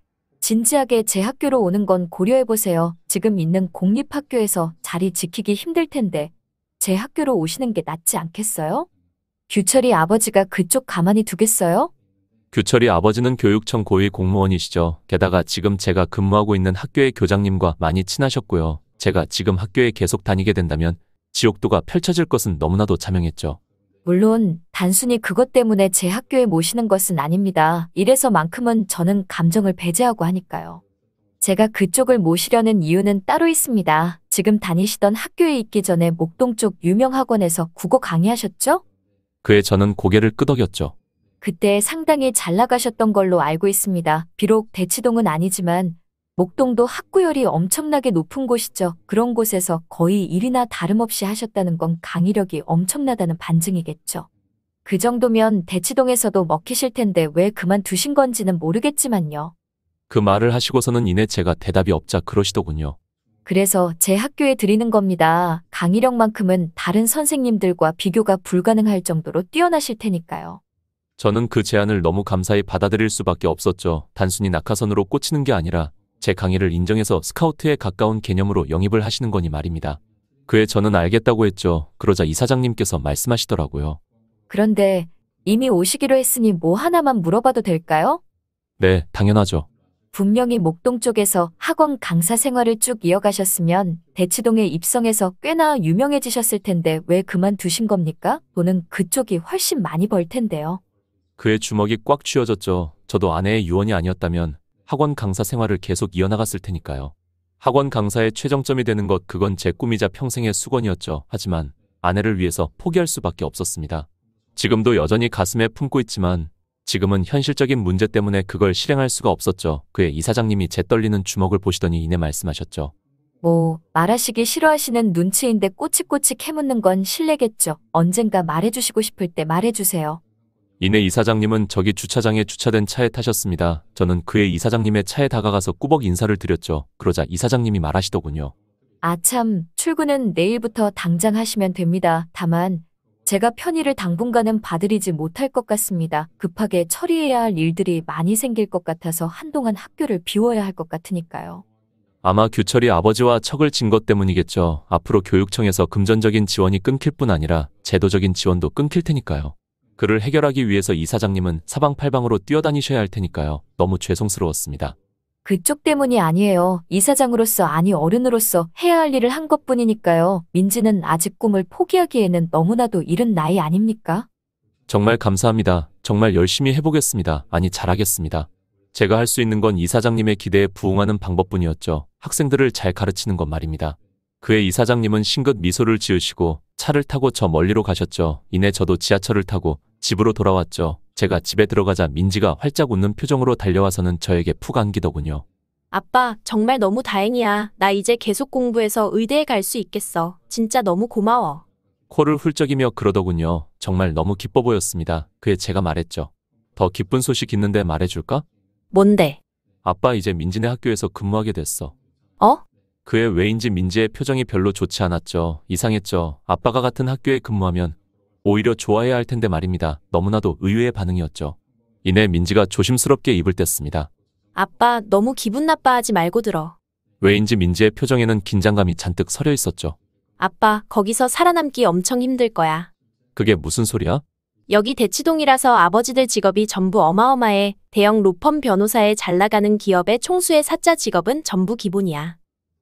진지하게 제 학교로 오는 건 고려해보세요. 지금 있는 공립학교에서 자리 지키기 힘들 텐데 제 학교로 오시는 게 낫지 않겠어요? 규철이 아버지가 그쪽 가만히 두겠어요? 규철이 아버지는 교육청 고위 공무원이시죠. 게다가 지금 제가 근무하고 있는 학교의 교장님과 많이 친하셨고요. 제가 지금 학교에 계속 다니게 된다면 지옥도가 펼쳐질 것은 너무나도 자명했죠. 물론 단순히 그것 때문에 제 학교에 모시는 것은 아닙니다. 이래서만큼은 저는 감정을 배제하고 하니까요. 제가 그쪽을 모시려는 이유는 따로 있습니다. 지금 다니시던 학교에 있기 전에 목동 쪽 유명 학원에서 국어 강의하셨죠? 그의 저는 고개를 끄덕였죠. 그때 상당히 잘 나가셨던 걸로 알고 있습니다. 비록 대치동은 아니지만 목동도 학구열이 엄청나게 높은 곳이죠. 그런 곳에서 거의 일이나 다름없이 하셨다는 건 강의력이 엄청나다는 반증이겠죠. 그 정도면 대치동에서도 먹히실 텐데 왜 그만두신 건지는 모르겠지만요. 그 말을 하시고서는 이내 제가 대답이 없자 그러시더군요. 그래서 제 학교에 드리는 겁니다. 강의력만큼은 다른 선생님들과 비교가 불가능할 정도로 뛰어나실 테니까요. 저는 그 제안을 너무 감사히 받아들일 수밖에 없었죠. 단순히 낙하선으로 꽂히는 게 아니라 제 강의를 인정해서 스카우트에 가까운 개념으로 영입을 하시는 거니 말입니다. 그에 저는 알겠다고 했죠. 그러자 이사장님께서 말씀하시더라고요. 그런데 이미 오시기로 했으니 뭐 하나만 물어봐도 될까요? 네, 당연하죠. 분명히 목동 쪽에서 학원 강사 생활을 쭉 이어가셨으면 대치동에 입성해서 꽤나 유명해지셨을 텐데 왜 그만두신 겁니까? 돈은 그쪽이 훨씬 많이 벌 텐데요. 그의 주먹이 꽉 쥐어졌죠. 저도 아내의 유언이 아니었다면 학원 강사 생활을 계속 이어나갔을 테니까요. 학원 강사의 최정점이 되는 것 그건 제 꿈이자 평생의 수건이었죠. 하지만 아내를 위해서 포기할 수밖에 없었습니다. 지금도 여전히 가슴에 품고 있지만 지금은 현실적인 문제 때문에 그걸 실행할 수가 없었죠. 그의 이사장님이 제 떨리는 주먹을 보시더니 이내 말씀하셨죠. 뭐 말하시기 싫어하시는 눈치인데 꼬치꼬치 캐묻는 건 실례겠죠. 언젠가 말해주시고 싶을 때 말해주세요. 이내 이사장님은 저기 주차장에 주차된 차에 타셨습니다. 저는 그의 이사장님의 차에 다가가서 꾸벅 인사를 드렸죠. 그러자 이사장님이 말하시더군요. 아 참, 출근은 내일부터 당장 하시면 됩니다. 다만 제가 편의를 당분간은 봐드리지 못할 것 같습니다. 급하게 처리해야 할 일들이 많이 생길 것 같아서 한동안 학교를 비워야 할 것 같으니까요. 아마 규철이 아버지와 척을 진 것 때문이겠죠. 앞으로 교육청에서 금전적인 지원이 끊길 뿐 아니라 제도적인 지원도 끊길 테니까요. 그를 해결하기 위해서 이사장님은 사방팔방으로 뛰어다니셔야 할 테니까요. 너무 죄송스러웠습니다. 그쪽 때문이 아니에요. 이사장으로서 아니 어른으로서 해야 할 일을 한 것뿐이니까요. 민지는 아직 꿈을 포기하기에는 너무나도 이른 나이 아닙니까? 정말 감사합니다. 정말 열심히 해보겠습니다. 아니 잘하겠습니다. 제가 할 수 있는 건 이사장님의 기대에 부응하는 방법뿐이었죠. 학생들을 잘 가르치는 것 말입니다. 그의 이사장님은 싱긋 미소를 지으시고 차를 타고 저 멀리로 가셨죠. 이내 저도 지하철을 타고 집으로 돌아왔죠. 제가 집에 들어가자 민지가 활짝 웃는 표정으로 달려와서는 저에게 푹 안기더군요. 아빠, 정말 너무 다행이야. 나 이제 계속 공부해서 의대에 갈 수 있겠어. 진짜 너무 고마워. 코를 훌쩍이며 그러더군요. 정말 너무 기뻐 보였습니다. 그에 제가 말했죠. 더 기쁜 소식 있는데 말해줄까? 뭔데? 아빠 이제 민지네 학교에서 근무하게 됐어. 어? 그의 왜인지 민지의 표정이 별로 좋지 않았죠. 이상했죠. 아빠가 같은 학교에 근무하면 오히려 좋아해야 할 텐데 말입니다. 너무나도 의외의 반응이었죠. 이내 민지가 조심스럽게 입을 뗐습니다. 아빠, 너무 기분 나빠하지 말고 들어. 왜인지 민지의 표정에는 긴장감이 잔뜩 서려 있었죠. 아빠, 거기서 살아남기 엄청 힘들 거야. 그게 무슨 소리야? 여기 대치동이라서 아버지들 직업이 전부 어마어마해. 대형 로펌 변호사에 잘 나가는 기업의 총수의 사자 직업은 전부 기본이야.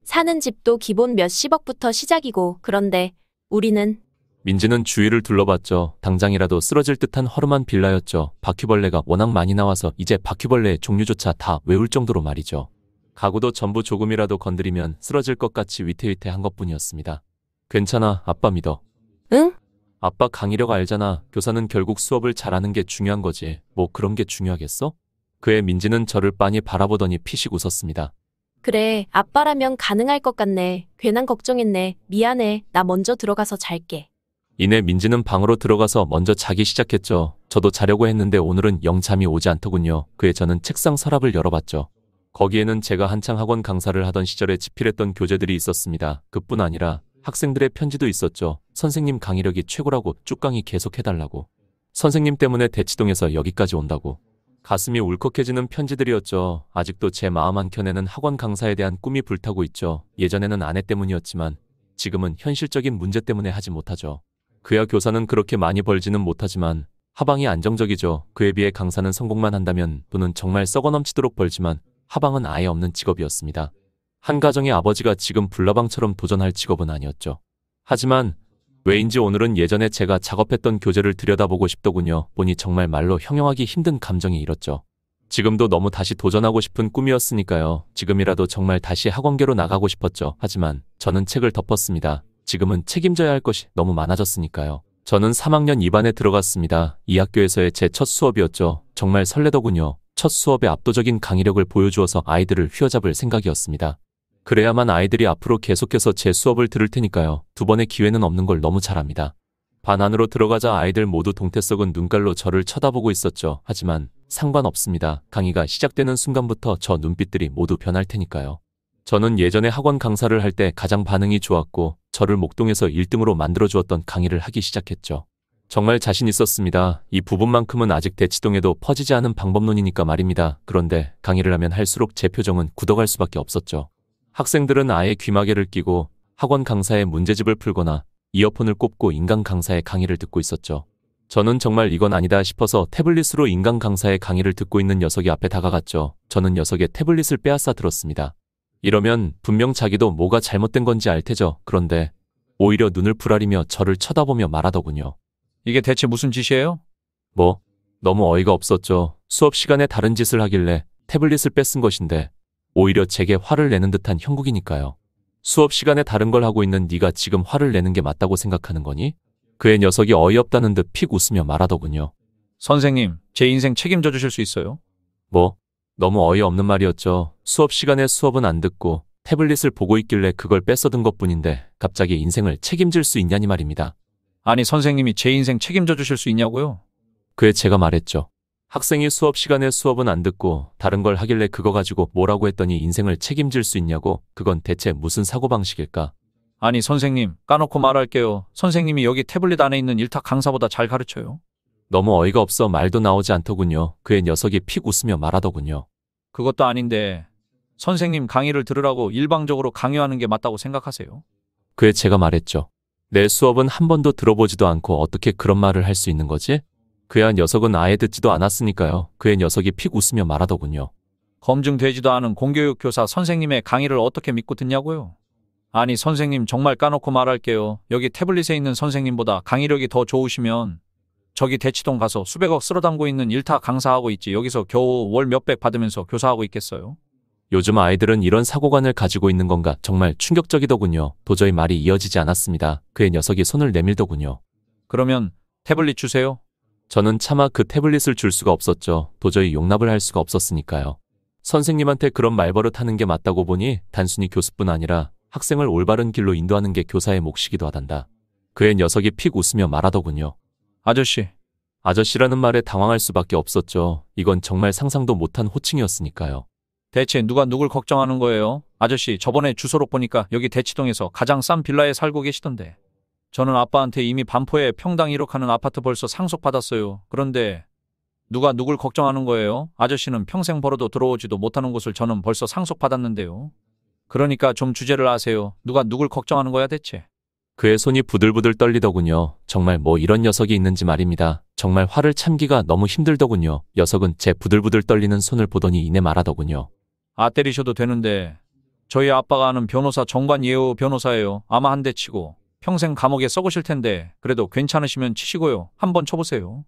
사는 집도 기본 몇십억부터 시작이고, 그런데 우리는 민지는 주위를 둘러봤죠. 당장이라도 쓰러질 듯한 허름한 빌라였죠. 바퀴벌레가 워낙 많이 나와서 이제 바퀴벌레의 종류조차 다 외울 정도로 말이죠. 가구도 전부 조금이라도 건드리면 쓰러질 것 같이 위태위태한 것뿐이었습니다. 괜찮아, 아빠 믿어. 응? 아빠 강의력 알잖아. 교사는 결국 수업을 잘하는 게 중요한 거지. 뭐 그런 게 중요하겠어? 그의 민지는 저를 빤히 바라보더니 피식 웃었습니다. 그래, 아빠라면 가능할 것 같네. 괜한 걱정했네. 미안해. 나 먼저 들어가서 잘게. 이내 민지는 방으로 들어가서 먼저 자기 시작했죠. 저도 자려고 했는데 오늘은 영 잠이 오지 않더군요. 그에 저는 책상 서랍을 열어봤죠. 거기에는 제가 한창 학원 강사를 하던 시절에 집필했던 교재들이 있었습니다. 그뿐 아니라 학생들의 편지도 있었죠. 선생님 강의력이 최고라고 쭉강의 계속 해달라고. 선생님 때문에 대치동에서 여기까지 온다고. 가슴이 울컥해지는 편지들이었죠. 아직도 제 마음 한켠에는 학원 강사에 대한 꿈이 불타고 있죠. 예전에는 아내 때문이었지만 지금은 현실적인 문제 때문에 하지 못하죠. 그야 교사는 그렇게 많이 벌지는 못하지만 하방이 안정적이죠. 그에 비해 강사는 성공만 한다면 돈은 정말 썩어 넘치도록 벌지만 하방은 아예 없는 직업이었습니다. 한 가정의 아버지가 지금 불나방처럼 도전할 직업은 아니었죠. 하지만 왜인지 오늘은 예전에 제가 작업했던 교재를 들여다보고 싶더군요. 보니 정말 말로 형용하기 힘든 감정이 일었죠. 지금도 너무 다시 도전하고 싶은 꿈이었으니까요. 지금이라도 정말 다시 학원계로 나가고 싶었죠. 하지만 저는 책을 덮었습니다. 지금은 책임져야 할 것이 너무 많아졌으니까요. 저는 3학년 2반에 들어갔습니다. 이 학교에서의 제 첫 수업이었죠. 정말 설레더군요. 첫 수업에 압도적인 강의력을 보여주어서 아이들을 휘어잡을 생각이었습니다. 그래야만 아이들이 앞으로 계속해서 제 수업을 들을 테니까요. 두 번의 기회는 없는 걸 너무 잘 압니다. 반 안으로 들어가자 아이들 모두 동태 썩은 눈깔로 저를 쳐다보고 있었죠. 하지만 상관없습니다. 강의가 시작되는 순간부터 저 눈빛들이 모두 변할 테니까요. 저는 예전에 학원 강사를 할 때 가장 반응이 좋았고 저를 목동에서 1등으로 만들어주었던 강의를 하기 시작했죠. 정말 자신 있었습니다. 이 부분만큼은 아직 대치동에도 퍼지지 않은 방법론이니까 말입니다. 그런데 강의를 하면 할수록 제 표정은 굳어갈 수밖에 없었죠. 학생들은 아예 귀마개를 끼고 학원 강사의 문제집을 풀거나 이어폰을 꼽고 인강 강사의 강의를 듣고 있었죠. 저는 정말 이건 아니다 싶어서 태블릿으로 인강 강사의 강의를 듣고 있는 녀석이 앞에 다가갔죠. 저는 녀석의 태블릿을 빼앗아 들었습니다. 이러면 분명 자기도 뭐가 잘못된 건지 알 테죠. 그런데 오히려 눈을 부라리며 저를 쳐다보며 말하더군요. 이게 대체 무슨 짓이에요? 뭐? 너무 어이가 없었죠. 수업 시간에 다른 짓을 하길래 태블릿을 뺏은 것인데 오히려 제게 화를 내는 듯한 형국이니까요. 수업 시간에 다른 걸 하고 있는 네가 지금 화를 내는 게 맞다고 생각하는 거니? 그의 녀석이 어이없다는 듯 픽 웃으며 말하더군요. 선생님, 제 인생 책임져 주실 수 있어요? 뭐? 너무 어이없는 말이었죠. 수업 시간에 수업은 안 듣고 태블릿을 보고 있길래 그걸 뺏어든 것뿐인데 갑자기 인생을 책임질 수 있냐니 말입니다. 아니, 선생님이 제 인생 책임져 주실 수 있냐고요? 그에 제가 말했죠. 학생이 수업 시간에 수업은 안 듣고 다른 걸 하길래 그거 가지고 뭐라고 했더니 인생을 책임질 수 있냐고. 그건 대체 무슨 사고방식일까? 아니, 선생님, 까놓고 말할게요. 선생님이 여기 태블릿 안에 있는 일탁 강사보다 잘 가르쳐요. 너무 어이가 없어 말도 나오지 않더군요. 그의 녀석이 픽 웃으며 말하더군요. 그것도 아닌데 선생님 강의를 들으라고 일방적으로 강요하는 게 맞다고 생각하세요? 그에 제가 말했죠. 내 수업은 한 번도 들어보지도 않고 어떻게 그런 말을 할 수 있는 거지? 그야 녀석은 아예 듣지도 않았으니까요. 그의 녀석이 픽 웃으며 말하더군요. 검증되지도 않은 공교육 교사 선생님의 강의를 어떻게 믿고 듣냐고요? 아니, 선생님 정말 까놓고 말할게요. 여기 태블릿에 있는 선생님보다 강의력이 더 좋으시면 저기 대치동 가서 수백억 쓸어 담고 있는 일타 강사하고 있지 여기서 겨우 월 몇백 받으면서 교사하고 있겠어요? 요즘 아이들은 이런 사고관을 가지고 있는 건가 정말 충격적이더군요. 도저히 말이 이어지지 않았습니다. 그의 녀석이 손을 내밀더군요. 그러면 태블릿 주세요. 저는 차마 그 태블릿을 줄 수가 없었죠. 도저히 용납을 할 수가 없었으니까요. 선생님한테 그런 말버릇 하는 게 맞다고 보니 단순히 교수뿐 아니라 학생을 올바른 길로 인도하는 게 교사의 몫이기도 하단다. 그의 녀석이 픽 웃으며 말하더군요. 아저씨. 아저씨라는 말에 당황할 수밖에 없었죠. 이건 정말 상상도 못한 호칭이었으니까요. 대체 누가 누굴 걱정하는 거예요? 아저씨, 저번에 주소로 보니까 여기 대치동에서 가장 싼 빌라에 살고 계시던데. 저는 아빠한테 이미 반포에 평당 1억 하는 아파트 벌써 상속받았어요. 그런데 누가 누굴 걱정하는 거예요? 아저씨는 평생 벌어도 들어오지도 못하는 곳을 저는 벌써 상속받았는데요. 그러니까 좀 주제를 아세요. 누가 누굴 걱정하는 거야 대체? 그의 손이 부들부들 떨리더군요. 정말 뭐 이런 녀석이 있는지 말입니다. 정말 화를 참기가 너무 힘들더군요. 녀석은 제 부들부들 떨리는 손을 보더니 이내 말하더군요. 아, 때리셔도 되는데 저희 아빠가 아는 변호사 정관예우 변호사예요. 아마 한 대 치고 평생 감옥에 썩으실 텐데 그래도 괜찮으시면 치시고요. 한번 쳐보세요.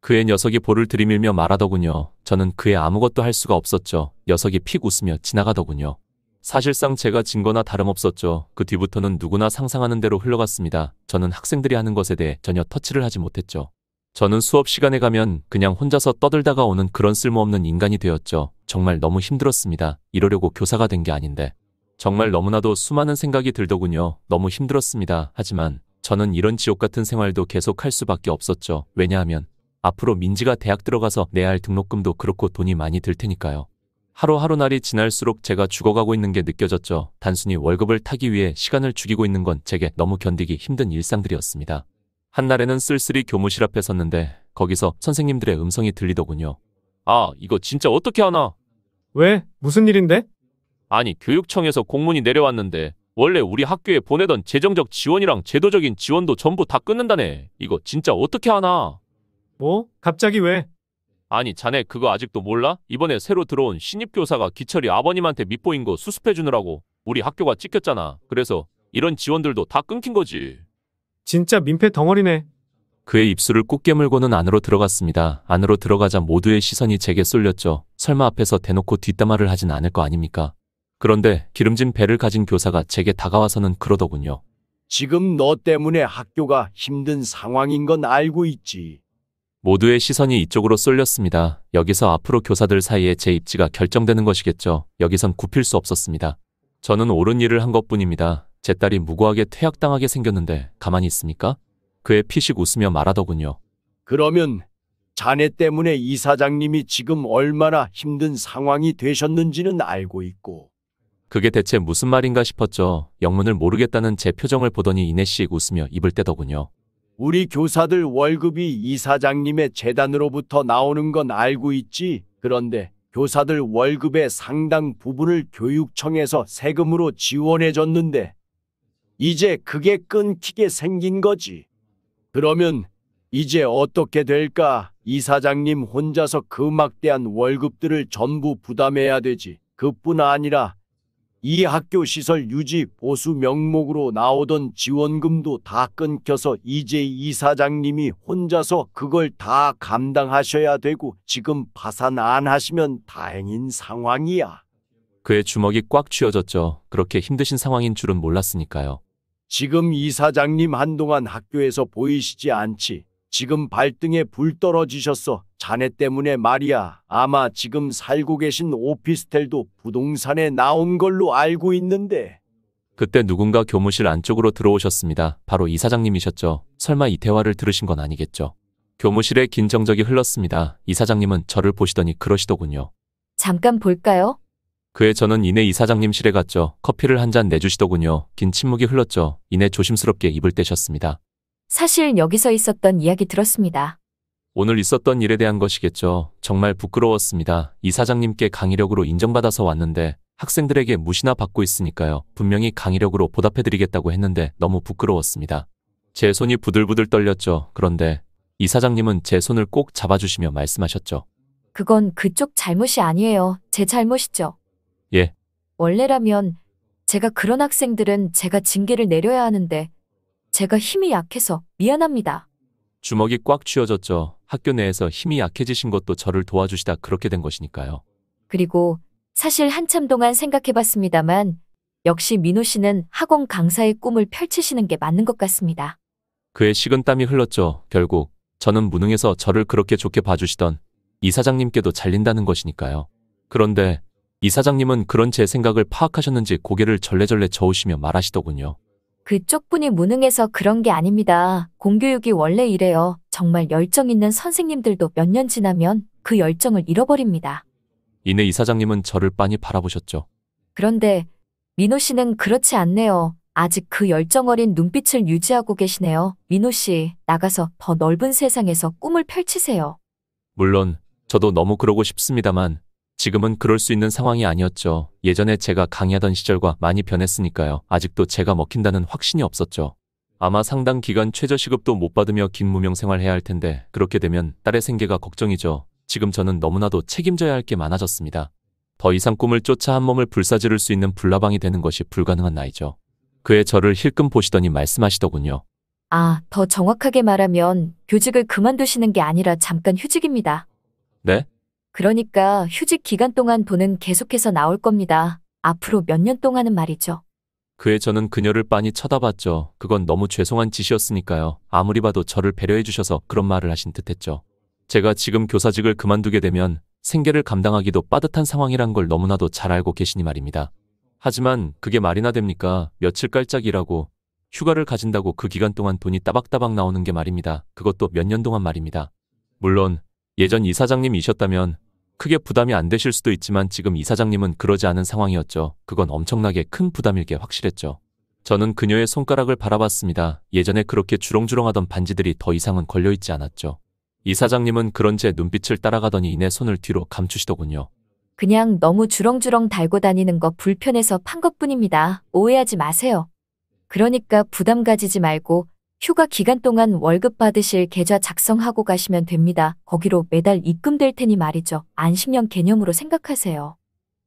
그의 녀석이 볼을 들이밀며 말하더군요. 저는 그의 아무것도 할 수가 없었죠. 녀석이 픽 웃으며 지나가더군요. 사실상 제가 진 거나 다름없었죠. 그 뒤부터는 누구나 상상하는 대로 흘러갔습니다. 저는 학생들이 하는 것에 대해 전혀 터치를 하지 못했죠. 저는 수업 시간에 가면 그냥 혼자서 떠들다가 오는 그런 쓸모없는 인간이 되었죠. 정말 너무 힘들었습니다. 이러려고 교사가 된 게 아닌데. 정말 너무나도 수많은 생각이 들더군요. 너무 힘들었습니다. 하지만 저는 이런 지옥 같은 생활도 계속 할 수밖에 없었죠. 왜냐하면 앞으로 민지가 대학 들어가서 내야 할 등록금도 그렇고 돈이 많이 들 테니까요. 하루하루 날이 지날수록 제가 죽어가고 있는 게 느껴졌죠. 단순히 월급을 타기 위해 시간을 죽이고 있는 건 제게 너무 견디기 힘든 일상들이었습니다. 한날에는 쓸쓸히 교무실 앞에 섰는데 거기서 선생님들의 음성이 들리더군요. 아, 이거 진짜 어떻게 하나? 왜? 무슨 일인데? 아니, 교육청에서 공문이 내려왔는데 원래 우리 학교에 보내던 재정적 지원이랑 제도적인 지원도 전부 다 끊는다네. 이거 진짜 어떻게 하나? 뭐? 갑자기 왜? 아니, 자네 그거 아직도 몰라? 이번에 새로 들어온 신입교사가 기철이 아버님한테 밑보인 거 수습해주느라고 우리 학교가 찍혔잖아. 그래서 이런 지원들도 다 끊긴 거지. 진짜 민폐 덩어리네. 그의 입술을 꾹 깨물고는 안으로 들어갔습니다. 안으로 들어가자 모두의 시선이 제게 쏠렸죠. 설마 앞에서 대놓고 뒷담화를 하진 않을 거 아닙니까? 그런데 기름진 배를 가진 교사가 제게 다가와서는 그러더군요. 지금 너 때문에 학교가 힘든 상황인 건 알고 있지. 모두의 시선이 이쪽으로 쏠렸습니다. 여기서 앞으로 교사들 사이에 제 입지가 결정되는 것이겠죠. 여기선 굽힐 수 없었습니다. 저는 옳은 일을 한 것뿐입니다. 제 딸이 무고하게 퇴학당하게 생겼는데 가만히 있습니까? 그의 피식 웃으며 말하더군요. 그러면 자네 때문에 이사장님이 지금 얼마나 힘든 상황이 되셨는지는 알고 있고. 그게 대체 무슨 말인가 싶었죠. 영문을 모르겠다는 제 표정을 보더니 이내씩 웃으며 입을 떼더군요. 우리 교사들 월급이 이사장님의 재단으로부터 나오는 건 알고 있지. 그런데 교사들 월급의 상당 부분을 교육청에서 세금으로 지원해줬는데 이제 그게 끊기게 생긴 거지. 그러면 이제 어떻게 될까? 이사장님 혼자서 그 막대한 월급들을 전부 부담해야 되지. 그뿐 아니라 이 학교 시설 유지 보수 명목으로 나오던 지원금도 다 끊겨서 이제 이사장님이 혼자서 그걸 다 감당하셔야 되고 지금 파산 안 하시면 다행인 상황이야. 그의 주먹이 꽉 쥐어졌죠. 그렇게 힘드신 상황인 줄은 몰랐으니까요. 지금 이사장님 한동안 학교에서 보이시지 않지? 지금 발등에 불 떨어지셨어. 자네 때문에 말이야. 아마 지금 살고 계신 오피스텔도 부동산에 나온 걸로 알고 있는데. 그때 누군가 교무실 안쪽으로 들어오셨습니다. 바로 이사장님이셨죠. 설마 이 대화를 들으신 건 아니겠죠. 교무실에 긴 정적이 흘렀습니다. 이사장님은 저를 보시더니 그러시더군요. 잠깐 볼까요? 그에 저는 이내 이사장님실에 갔죠. 커피를 한 잔 내주시더군요. 긴 침묵이 흘렀죠. 이내 조심스럽게 입을 떼셨습니다. 사실 여기서 있었던 이야기 들었습니다. 오늘 있었던 일에 대한 것이겠죠. 정말 부끄러웠습니다. 이사장님께 강의력으로 인정받아서 왔는데 학생들에게 무시나 받고 있으니까요. 분명히 강의력으로 보답해드리겠다고 했는데 너무 부끄러웠습니다. 제 손이 부들부들 떨렸죠. 그런데 이사장님은 제 손을 꼭 잡아주시며 말씀하셨죠. 그건 그쪽 잘못이 아니에요. 제 잘못이죠. 예. 원래라면 제가 그런 학생들은 제가 징계를 내려야 하는데 제가 힘이 약해서 미안합니다. 주먹이 꽉 쥐어졌죠. 학교 내에서 힘이 약해지신 것도 저를 도와주시다 그렇게 된 것이니까요. 그리고 사실 한참 동안 생각해봤습니다만 역시 민호 씨는 학원 강사의 꿈을 펼치시는 게 맞는 것 같습니다. 그의 식은땀이 흘렀죠. 결국 저는 무능해서 저를 그렇게 좋게 봐주시던 이사장님께도 잘린다는 것이니까요. 그런데 이사장님은 그런 제 생각을 파악하셨는지 고개를 절레절레 저으시며 말하시더군요. 그쪽 분이 무능해서 그런 게 아닙니다. 공교육이 원래 이래요. 정말 열정 있는 선생님들도 몇 년 지나면 그 열정을 잃어버립니다. 이내 이사장님은 저를 빤히 바라보셨죠. 그런데 민호 씨는 그렇지 않네요. 아직 그 열정 어린 눈빛을 유지하고 계시네요. 민호 씨, 나가서 더 넓은 세상에서 꿈을 펼치세요. 물론 저도 너무 그러고 싶습니다만 지금은 그럴 수 있는 상황이 아니었죠. 예전에 제가 강의하던 시절과 많이 변했으니까요. 아직도 제가 먹힌다는 확신이 없었죠. 아마 상당 기간 최저시급도 못 받으며 긴 무명생활 해야 할 텐데 그렇게 되면 딸의 생계가 걱정이죠. 지금 저는 너무나도 책임져야 할 게 많아졌습니다. 더 이상 꿈을 쫓아 한 몸을 불사지를 수 있는 불나방이 되는 것이 불가능한 나이죠. 그의 저를 힐끔 보시더니 말씀하시더군요. 아, 더 정확하게 말하면 교직을 그만두시는 게 아니라 잠깐 휴직입니다. 네? 그러니까 휴직 기간 동안 돈은 계속해서 나올 겁니다. 앞으로 몇 년 동안은 말이죠. 그의 저는 그녀를 빤히 쳐다봤죠. 그건 너무 죄송한 짓이었으니까요. 아무리 봐도 저를 배려해 주셔서 그런 말을 하신 듯했죠. 제가 지금 교사직을 그만두게 되면 생계를 감당하기도 빠듯한 상황이란 걸 너무나도 잘 알고 계시니 말입니다. 하지만 그게 말이나 됩니까? 며칠 깔짝 일하고 휴가를 가진다고 그 기간 동안 돈이 따박따박 나오는 게 말입니다. 그것도 몇 년 동안 말입니다. 물론 예전 이사장님이셨다면 크게 부담이 안 되실 수도 있지만 지금 이사장님은 그러지 않은 상황이었죠. 그건 엄청나게 큰 부담일 게 확실했죠. 저는 그녀의 손가락을 바라봤습니다. 예전에 그렇게 주렁주렁하던 반지들이 더 이상은 걸려있지 않았죠. 이사장님은 그런 제 눈빛을 따라가더니 이내 손을 뒤로 감추시더군요. 그냥 너무 주렁주렁 달고 다니는 거 불편해서 판 것뿐입니다. 오해하지 마세요. 그러니까 부담 가지지 말고 휴가 기간 동안 월급 받으실 계좌 작성하고 가시면 됩니다. 거기로 매달 입금될 테니 말이죠. 안식년 개념으로 생각하세요.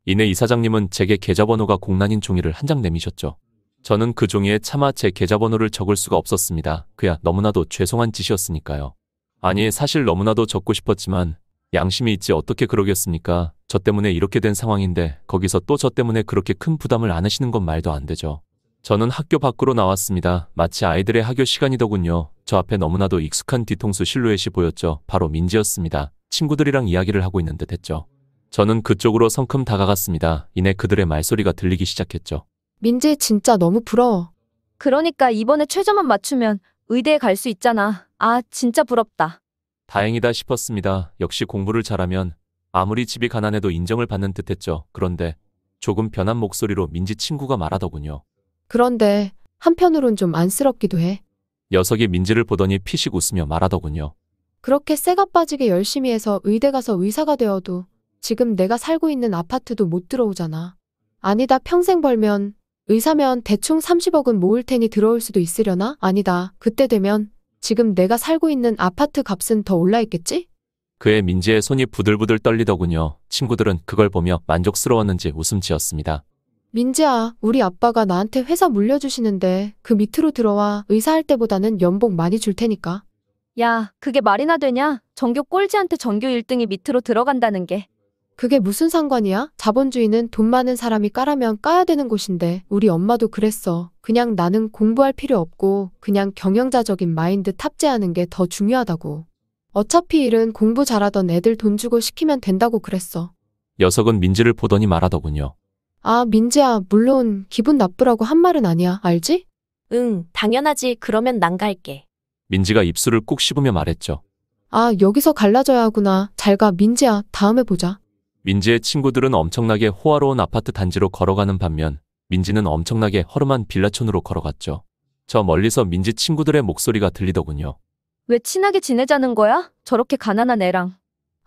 이내 이사장님은 제게 계좌번호가 공란인 종이를 한 장 내미셨죠. 저는 그 종이에 차마 제 계좌번호를 적을 수가 없었습니다. 그야 너무나도 죄송한 짓이었으니까요. 아니 사실 너무나도 적고 싶었지만 양심이 있지 어떻게 그러겠습니까? 저 때문에 이렇게 된 상황인데 거기서 또 저 때문에 그렇게 큰 부담을 안으시는 건 말도 안 되죠. 저는 학교 밖으로 나왔습니다. 마치 아이들의 학교 시간이더군요. 저 앞에 너무나도 익숙한 뒤통수 실루엣이 보였죠. 바로 민지였습니다. 친구들이랑 이야기를 하고 있는 듯 했죠. 저는 그쪽으로 성큼 다가갔습니다. 이내 그들의 말소리가 들리기 시작했죠. 민지 진짜 너무 부러워. 그러니까 이번에 최저만 맞추면 의대에 갈 수 있잖아. 아, 진짜 부럽다. 다행이다 싶었습니다. 역시 공부를 잘하면 아무리 집이 가난해도 인정을 받는 듯했죠. 그런데 조금 변한 목소리로 민지 친구가 말하더군요. 그런데 한편으론 좀 안쓰럽기도 해. 녀석이 민지를 보더니 피식 웃으며 말하더군요. 그렇게 쇠가 빠지게 열심히 해서 의대 가서 의사가 되어도 지금 내가 살고 있는 아파트도 못 들어오잖아. 아니다, 평생 벌면 의사면 대충 30억은 모을 테니 들어올 수도 있으려나? 아니다, 그때 되면 지금 내가 살고 있는 아파트 값은 더 올라 있겠지? 그의 민지의 손이 부들부들 떨리더군요. 친구들은 그걸 보며 만족스러웠는지 웃음 지었습니다. 민지야, 우리 아빠가 나한테 회사 물려주시는데 그 밑으로 들어와. 의사할 때보다는 연봉 많이 줄 테니까. 야, 그게 말이나 되냐? 전교 꼴찌한테 전교 1등이 밑으로 들어간다는 게. 그게 무슨 상관이야? 자본주의는 돈 많은 사람이 까라면 까야 되는 곳인데 우리 엄마도 그랬어. 그냥 나는 공부할 필요 없고 그냥 경영자적인 마인드 탑재하는 게 더 중요하다고. 어차피 일은 공부 잘하던 애들 돈 주고 시키면 된다고 그랬어. 녀석은 민지를 보더니 말하더군요. 아, 민지야, 물론 기분 나쁘라고 한 말은 아니야. 알지? 응, 당연하지. 그러면 난 갈게. 민지가 입술을 꾹 씹으며 말했죠. 아, 여기서 갈라져야 하구나. 잘 가, 민지야. 다음에 보자. 민지의 친구들은 엄청나게 호화로운 아파트 단지로 걸어가는 반면 민지는 엄청나게 허름한 빌라촌으로 걸어갔죠. 저 멀리서 민지 친구들의 목소리가 들리더군요. 왜 친하게 지내자는 거야? 저렇게 가난한 애랑.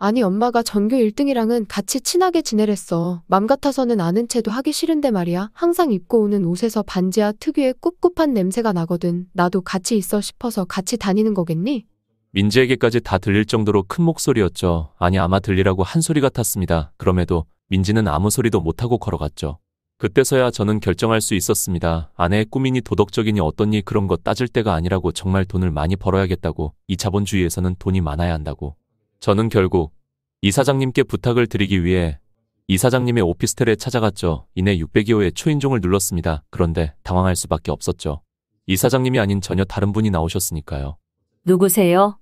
아니, 엄마가 전교 1등이랑은 같이 친하게 지내랬어. 맘 같아서는 아는 체도 하기 싫은데 말이야. 항상 입고 오는 옷에서 반지하 특유의 꿉꿉한 냄새가 나거든. 나도 같이 있어 싶어서 같이 다니는 거겠니? 민지에게까지 다 들릴 정도로 큰 목소리였죠. 아니, 아마 들리라고 한 소리 같았습니다. 그럼에도 민지는 아무 소리도 못하고 걸어갔죠. 그때서야 저는 결정할 수 있었습니다. 아내의 꿈이니 도덕적이니 어떠니 그런 거 따질 때가 아니라고. 정말 돈을 많이 벌어야겠다고. 이 자본주의에서는 돈이 많아야 한다고. 저는 결국 이사장님께 부탁을 드리기 위해 이사장님의 오피스텔에 찾아갔죠. 이내 602호의 초인종을 눌렀습니다. 그런데 당황할 수밖에 없었죠. 이사장님이 아닌 전혀 다른 분이 나오셨으니까요. 누구세요?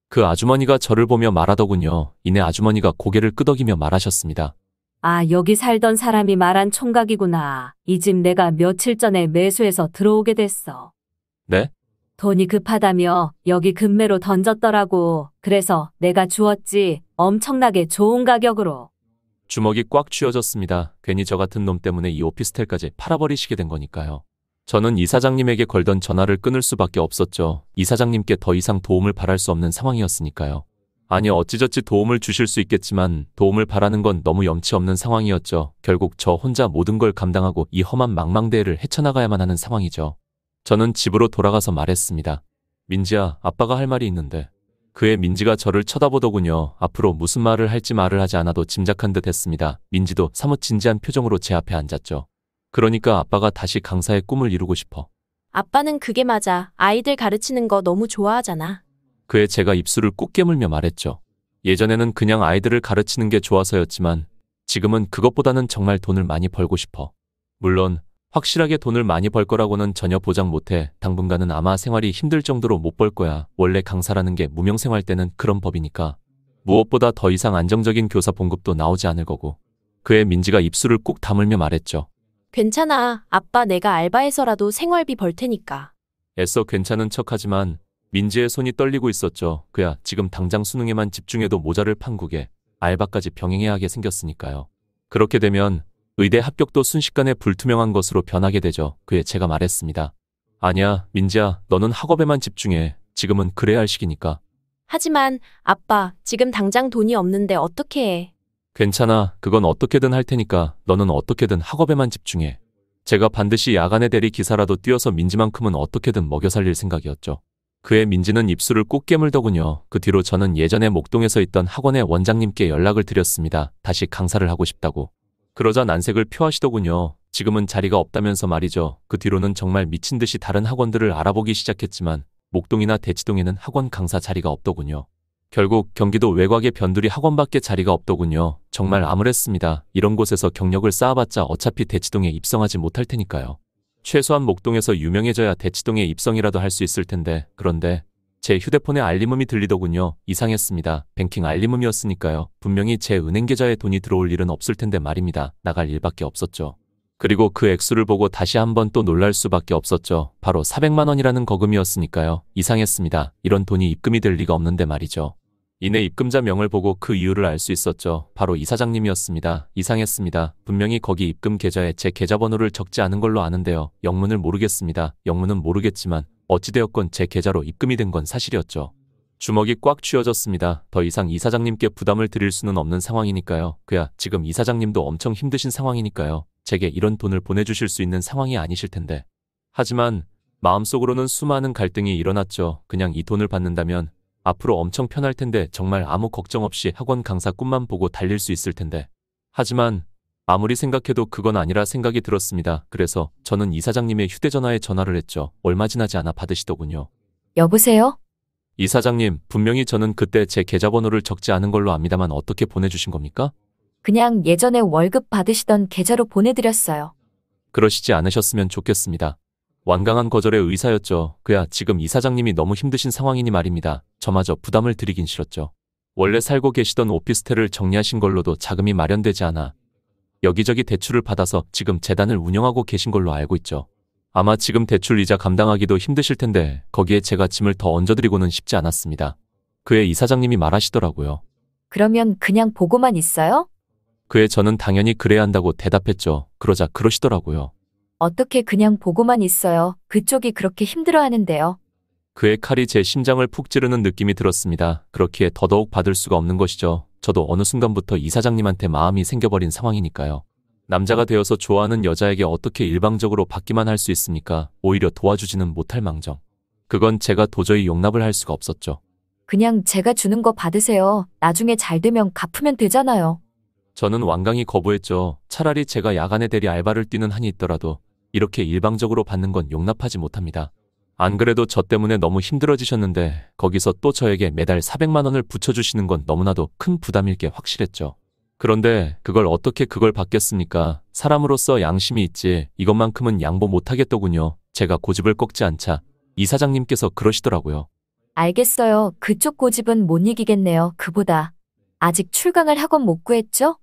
그 아주머니가 저를 보며 말하더군요. 이내 아주머니가 고개를 끄덕이며 말하셨습니다. 아, 여기 살던 사람이 말한 총각이구나. 이 집 내가 며칠 전에 매수해서 들어오게 됐어. 네? 돈이 급하다며 여기 금매로 던졌더라고. 그래서 내가 주었지. 엄청나게 좋은 가격으로. 주먹이 꽉 쥐어졌습니다. 괜히 저 같은 놈 때문에 이 오피스텔까지 팔아버리시게 된 거니까요. 저는 이사장님에게 걸던 전화를 끊을 수밖에 없었죠. 이사장님께 더 이상 도움을 바랄 수 없는 상황이었으니까요. 아니, 어찌저찌 도움을 주실 수 있겠지만 도움을 바라는 건 너무 염치 없는 상황이었죠. 결국 저 혼자 모든 걸 감당하고 이 험한 망망대해를 헤쳐나가야만 하는 상황이죠. 저는 집으로 돌아가서 말했습니다. 민지야, 아빠가 할 말이 있는데. 그의 민지가 저를 쳐다보더군요. 앞으로 무슨 말을 할지 말을 하지 않아도 짐작한 듯 했습니다. 민지도 사뭇 진지한 표정으로 제 앞에 앉았죠. 그러니까 아빠가 다시 강사의 꿈을 이루고 싶어. 아빠는 그게 맞아. 아이들 가르치는 거 너무 좋아하잖아. 그에 제가 입술을 꾹 깨물며 말했죠. 예전에는 그냥 아이들을 가르치는 게 좋아서였지만 지금은 그것보다는 정말 돈을 많이 벌고 싶어. 물론 확실하게 돈을 많이 벌 거라고는 전혀 보장 못해. 당분간은 아마 생활이 힘들 정도로 못 벌 거야. 원래 강사라는 게 무명생활 때는 그런 법이니까. 무엇보다 더 이상 안정적인 교사 봉급도 나오지 않을 거고. 그의 민지가 입술을 꾹 다물며 말했죠. 괜찮아. 아빠 내가 알바해서라도 생활비 벌 테니까. 애써 괜찮은 척하지만 민지의 손이 떨리고 있었죠. 그야 지금 당장 수능에만 집중해도 모자를 판국에 알바까지 병행해야 하게 생겼으니까요. 그렇게 되면 의대 합격도 순식간에 불투명한 것으로 변하게 되죠. 그에 제가 말했습니다. 아니야, 민지야, 너는 학업에만 집중해. 지금은 그래야 할 시기니까. 하지만 아빠, 지금 당장 돈이 없는데 어떻게 해? 괜찮아. 그건 어떻게든 할 테니까 너는 어떻게든 학업에만 집중해. 제가 반드시 야간에 대리 기사라도 뛰어서 민지만큼은 어떻게든 먹여 살릴 생각이었죠. 그의 민지는 입술을 꾹 깨물더군요. 그 뒤로 저는 예전에 목동에서 있던 학원의 원장님께 연락을 드렸습니다. 다시 강사를 하고 싶다고. 그러자 난색을 표하시더군요. 지금은 자리가 없다면서 말이죠. 그 뒤로는 정말 미친 듯이 다른 학원들을 알아보기 시작했지만 목동이나 대치동에는 학원 강사 자리가 없더군요. 결국 경기도 외곽의 변두리 학원밖에 자리가 없더군요. 정말 암울했습니다. 이런 곳에서 경력을 쌓아봤자 어차피 대치동에 입성하지 못할 테니까요. 최소한 목동에서 유명해져야 대치동에 입성이라도 할 수 있을 텐데 그런데 제 휴대폰에 알림음이 들리더군요. 이상했습니다. 뱅킹 알림음이었으니까요. 분명히 제 은행 계좌에 돈이 들어올 일은 없을 텐데 말입니다. 나갈 일밖에 없었죠. 그리고 그 액수를 보고 다시 한번 또 놀랄 수밖에 없었죠. 바로 400만 원이라는 거금이었으니까요. 이상했습니다. 이런 돈이 입금이 될 리가 없는데 말이죠. 이내 입금자 명을 보고 그 이유를 알 수 있었죠. 바로 이사장님이었습니다. 이상했습니다. 분명히 거기 입금 계좌에 제 계좌번호를 적지 않은 걸로 아는데요. 영문을 모르겠습니다. 영문은 모르겠지만 어찌되었건 제 계좌로 입금이 된 건 사실이었죠. 주먹이 꽉 쥐어졌습니다. 더 이상 이사장님께 부담을 드릴 수는 없는 상황이니까요. 그야 지금 이사장님도 엄청 힘드신 상황이니까요. 제게 이런 돈을 보내주실 수 있는 상황이 아니실 텐데. 하지만 마음속으로는 수많은 갈등이 일어났죠. 그냥 이 돈을 받는다면 앞으로 엄청 편할 텐데 정말 아무 걱정 없이 학원 강사 꿈만 보고 달릴 수 있을 텐데. 하지만 아무리 생각해도 그건 아니라 생각이 들었습니다. 그래서 저는 이사장님의 휴대전화에 전화를 했죠. 얼마 지나지 않아 받으시더군요. 여보세요? 이사장님, 분명히 저는 그때 제 계좌번호를 적지 않은 걸로 압니다만 어떻게 보내주신 겁니까? 그냥 예전에 월급 받으시던 계좌로 보내드렸어요. 그러시지 않으셨으면 좋겠습니다. 완강한 거절의 의사였죠. 그야 지금 이사장님이 너무 힘드신 상황이니 말입니다. 저마저 부담을 드리긴 싫었죠. 원래 살고 계시던 오피스텔을 정리하신 걸로도 자금이 마련되지 않아 여기저기 대출을 받아서 지금 재단을 운영하고 계신 걸로 알고 있죠. 아마 지금 대출 이자 감당하기도 힘드실 텐데 거기에 제가 짐을 더 얹어드리고는 싶지 않았습니다. 그에 이사장님이 말하시더라고요. 그러면 그냥 보고만 있어요? 그에 저는 당연히 그래야 한다고 대답했죠. 그러자 그러시더라고요. 어떻게 그냥 보고만 있어요? 그쪽이 그렇게 힘들어하는데요. 그의 칼이 제 심장을 푹 찌르는 느낌이 들었습니다. 그렇기에 더더욱 받을 수가 없는 것이죠. 저도 어느 순간부터 이사장님한테 마음이 생겨버린 상황이니까요. 남자가 되어서 좋아하는 여자에게 어떻게 일방적으로 받기만 할 수 있습니까? 오히려 도와주지는 못할 망정. 그건 제가 도저히 용납을 할 수가 없었죠. 그냥 제가 주는 거 받으세요. 나중에 잘 되면 갚으면 되잖아요. 저는 완강히 거부했죠. 차라리 제가 야간에 대리 알바를 뛰는 한이 있더라도 이렇게 일방적으로 받는 건 용납하지 못합니다. 안 그래도 저 때문에 너무 힘들어지셨는데 거기서 또 저에게 매달 400만 원을 붙여주시는 건 너무나도 큰 부담일 게 확실했죠. 그런데 그걸 받겠습니까? 사람으로서 양심이 있지 이것만큼은 양보 못하겠더군요. 제가 고집을 꺾지 않자 이사장님께서 그러시더라고요. 알겠어요. 그쪽 고집은 못 이기겠네요. 그보다 아직 출강할 학원 못 구했죠?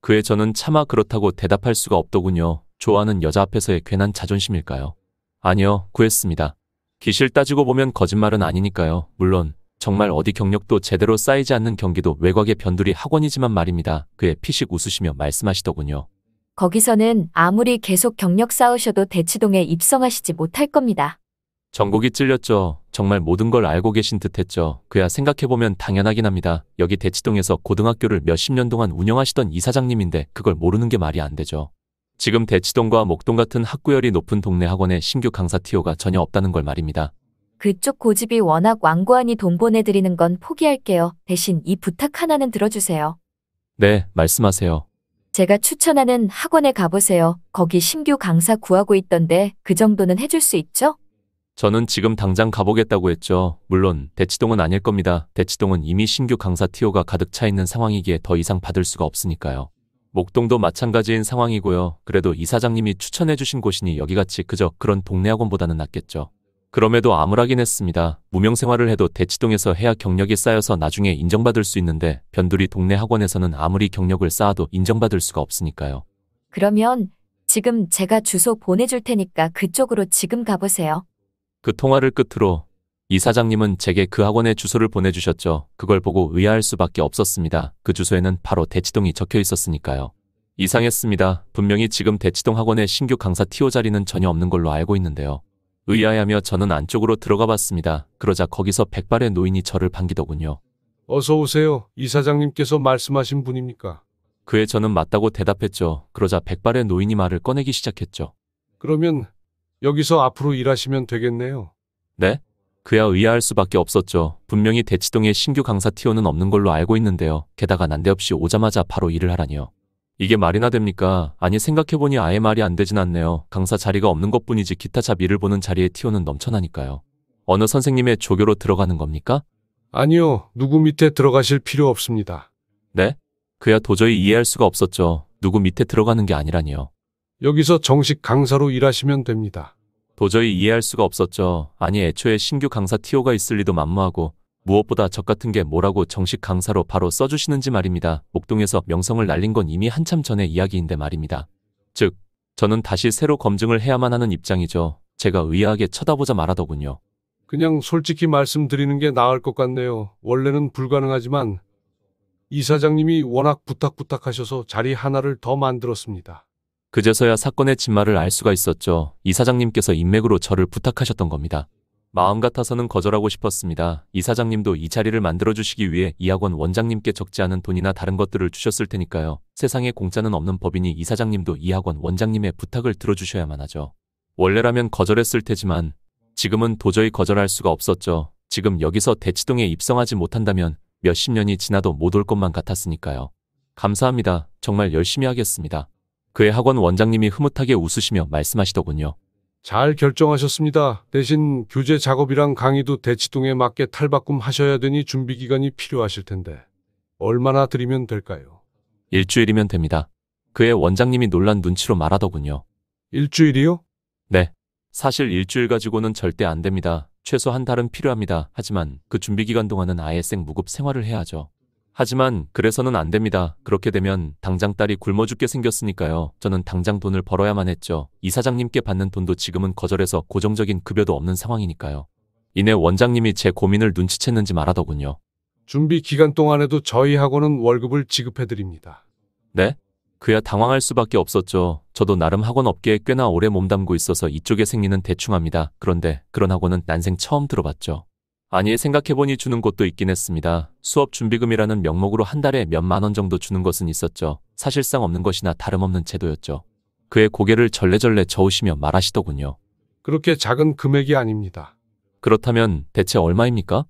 그에 저는 차마 그렇다고 대답할 수가 없더군요. 좋아하는 여자 앞에서의 괜한 자존심일까요? 아니요, 구했습니다. 기실 따지고 보면 거짓말은 아니니까요. 물론 정말 어디 경력도 제대로 쌓이지 않는 경기도 외곽의 변두리 학원이지만 말입니다. 그에 피식 웃으시며 말씀하시더군요. 거기서는 아무리 계속 경력 쌓으셔도 대치동에 입성하시지 못할 겁니다. 전곡이 찔렸죠. 정말 모든 걸 알고 계신 듯했죠. 그야 생각해보면 당연하긴 합니다. 여기 대치동에서 고등학교를 몇십 년 동안 운영하시던 이사장님인데 그걸 모르는 게 말이 안 되죠. 지금 대치동과 목동 같은 학구열이 높은 동네 학원에 신규 강사 티오가 전혀 없다는 걸 말입니다. 그쪽 고집이 워낙 완고하니 돈 보내드리는 건 포기할게요. 대신 이 부탁 하나는 들어주세요. 네, 말씀하세요. 제가 추천하는 학원에 가보세요. 거기 신규 강사 구하고 있던데 그 정도는 해줄 수 있죠? 저는 지금 당장 가보겠다고 했죠. 물론 대치동은 아닐 겁니다. 대치동은 이미 신규 강사 티오가 가득 차 있는 상황이기에 더 이상 받을 수가 없으니까요. 목동도 마찬가지인 상황이고요. 그래도 이사장님이 추천해 주신 곳이니 여기같이 그저 그런 동네 학원보다는 낫겠죠. 그럼에도 암울하긴 했습니다. 무명 생활을 해도 대치동에서 해야 경력이 쌓여서 나중에 인정받을 수 있는데 변두리 동네 학원에서는 아무리 경력을 쌓아도 인정받을 수가 없으니까요. 그러면 지금 제가 주소 보내줄 테니까 그쪽으로 지금 가보세요. 그 통화를 끝으로 이사장님은 제게 그 학원의 주소를 보내주셨죠. 그걸 보고 의아할 수밖에 없었습니다. 그 주소에는 바로 대치동이 적혀 있었으니까요. 이상했습니다. 분명히 지금 대치동 학원의 신규 강사 티오 자리는 전혀 없는 걸로 알고 있는데요. 의아해하며 저는 안쪽으로 들어가 봤습니다. 그러자 거기서 백발의 노인이 저를 반기더군요. 어서 오세요. 이사장님께서 말씀하신 분입니까? 그에 저는 맞다고 대답했죠. 그러자 백발의 노인이 말을 꺼내기 시작했죠. 그러면 여기서 앞으로 일하시면 되겠네요. 네? 그야 의아할 수밖에 없었죠. 분명히 대치동에 신규 강사 티오는 없는 걸로 알고 있는데요. 게다가 난데없이 오자마자 바로 일을 하라니요. 이게 말이나 됩니까? 아니 생각해보니 아예 말이 안 되진 않네요. 강사 자리가 없는 것뿐이지 기타 잡 일을 보는 자리에 티오는 넘쳐나니까요. 어느 선생님의 조교로 들어가는 겁니까? 아니요. 누구 밑에 들어가실 필요 없습니다. 네? 그야 도저히 이해할 수가 없었죠. 누구 밑에 들어가는 게 아니라니요. 여기서 정식 강사로 일하시면 됩니다. 도저히 이해할 수가 없었죠. 아니 애초에 신규 강사 TO가 있을 리도 만무하고 무엇보다 적 같은 게 뭐라고 정식 강사로 바로 써주시는지 말입니다. 목동에서 명성을 날린 건 이미 한참 전의 이야기인데 말입니다. 즉 저는 다시 새로 검증을 해야만 하는 입장이죠. 제가 의아하게 쳐다보자 말하더군요. 그냥 솔직히 말씀드리는 게 나을 것 같네요. 원래는 불가능하지만 이사장님이 워낙 부탁하셔서 자리 하나를 더 만들었습니다. 그제서야 사건의 진말을 알 수가 있었죠. 이사장님께서 인맥으로 저를 부탁하셨던 겁니다. 마음 같아서는 거절하고 싶었습니다. 이사장님도 이 자리를 만들어주시기 위해 이 학원 원장님께 적지 않은 돈이나 다른 것들을 주셨을 테니까요. 세상에 공짜는 없는 법이니 이사장님도 이 학원 원장님의 부탁을 들어주셔야만 하죠. 원래라면 거절했을 테지만 지금은 도저히 거절할 수가 없었죠. 지금 여기서 대치동에 입성하지 못한다면 몇십 년이 지나도 못 올 것만 같았으니까요. 감사합니다. 정말 열심히 하겠습니다. 그의 학원 원장님이 흐뭇하게 웃으시며 말씀하시더군요. 잘 결정하셨습니다. 대신 교재 작업이랑 강의도 대치동에 맞게 탈바꿈 하셔야 되니 준비 기간이 필요하실 텐데 얼마나 드리면 될까요? 일주일이면 됩니다. 그의 원장님이 놀란 눈치로 말하더군요. 일주일이요? 네. 사실 일주일 가지고는 절대 안 됩니다. 최소 한 달은 필요합니다. 하지만 그 준비 기간 동안은 아예 생무급 생활을 해야 하죠. 하지만 그래서는 안 됩니다. 그렇게 되면 당장 딸이 굶어 죽게 생겼으니까요. 저는 당장 돈을 벌어야만 했죠. 이사장님께 받는 돈도 지금은 거절해서 고정적인 급여도 없는 상황이니까요. 이내 원장님이 제 고민을 눈치챘는지 말하더군요. 준비 기간 동안에도 저희 학원은 월급을 지급해드립니다. 네? 그야 당황할 수밖에 없었죠. 저도 나름 학원 업계에 꽤나 오래 몸담고 있어서 이쪽에 생리는 대충 합니다. 그런데 그런 학원은 난생 처음 들어봤죠. 아니 생각해보니 주는 곳도 있긴 했습니다. 수업 준비금이라는 명목으로 한 달에 몇만 원 정도 주는 것은 있었죠. 사실상 없는 것이나 다름없는 제도였죠. 그의 고개를 절레절레 저으시며 말하시더군요. 그렇게 작은 금액이 아닙니다. 그렇다면 대체 얼마입니까?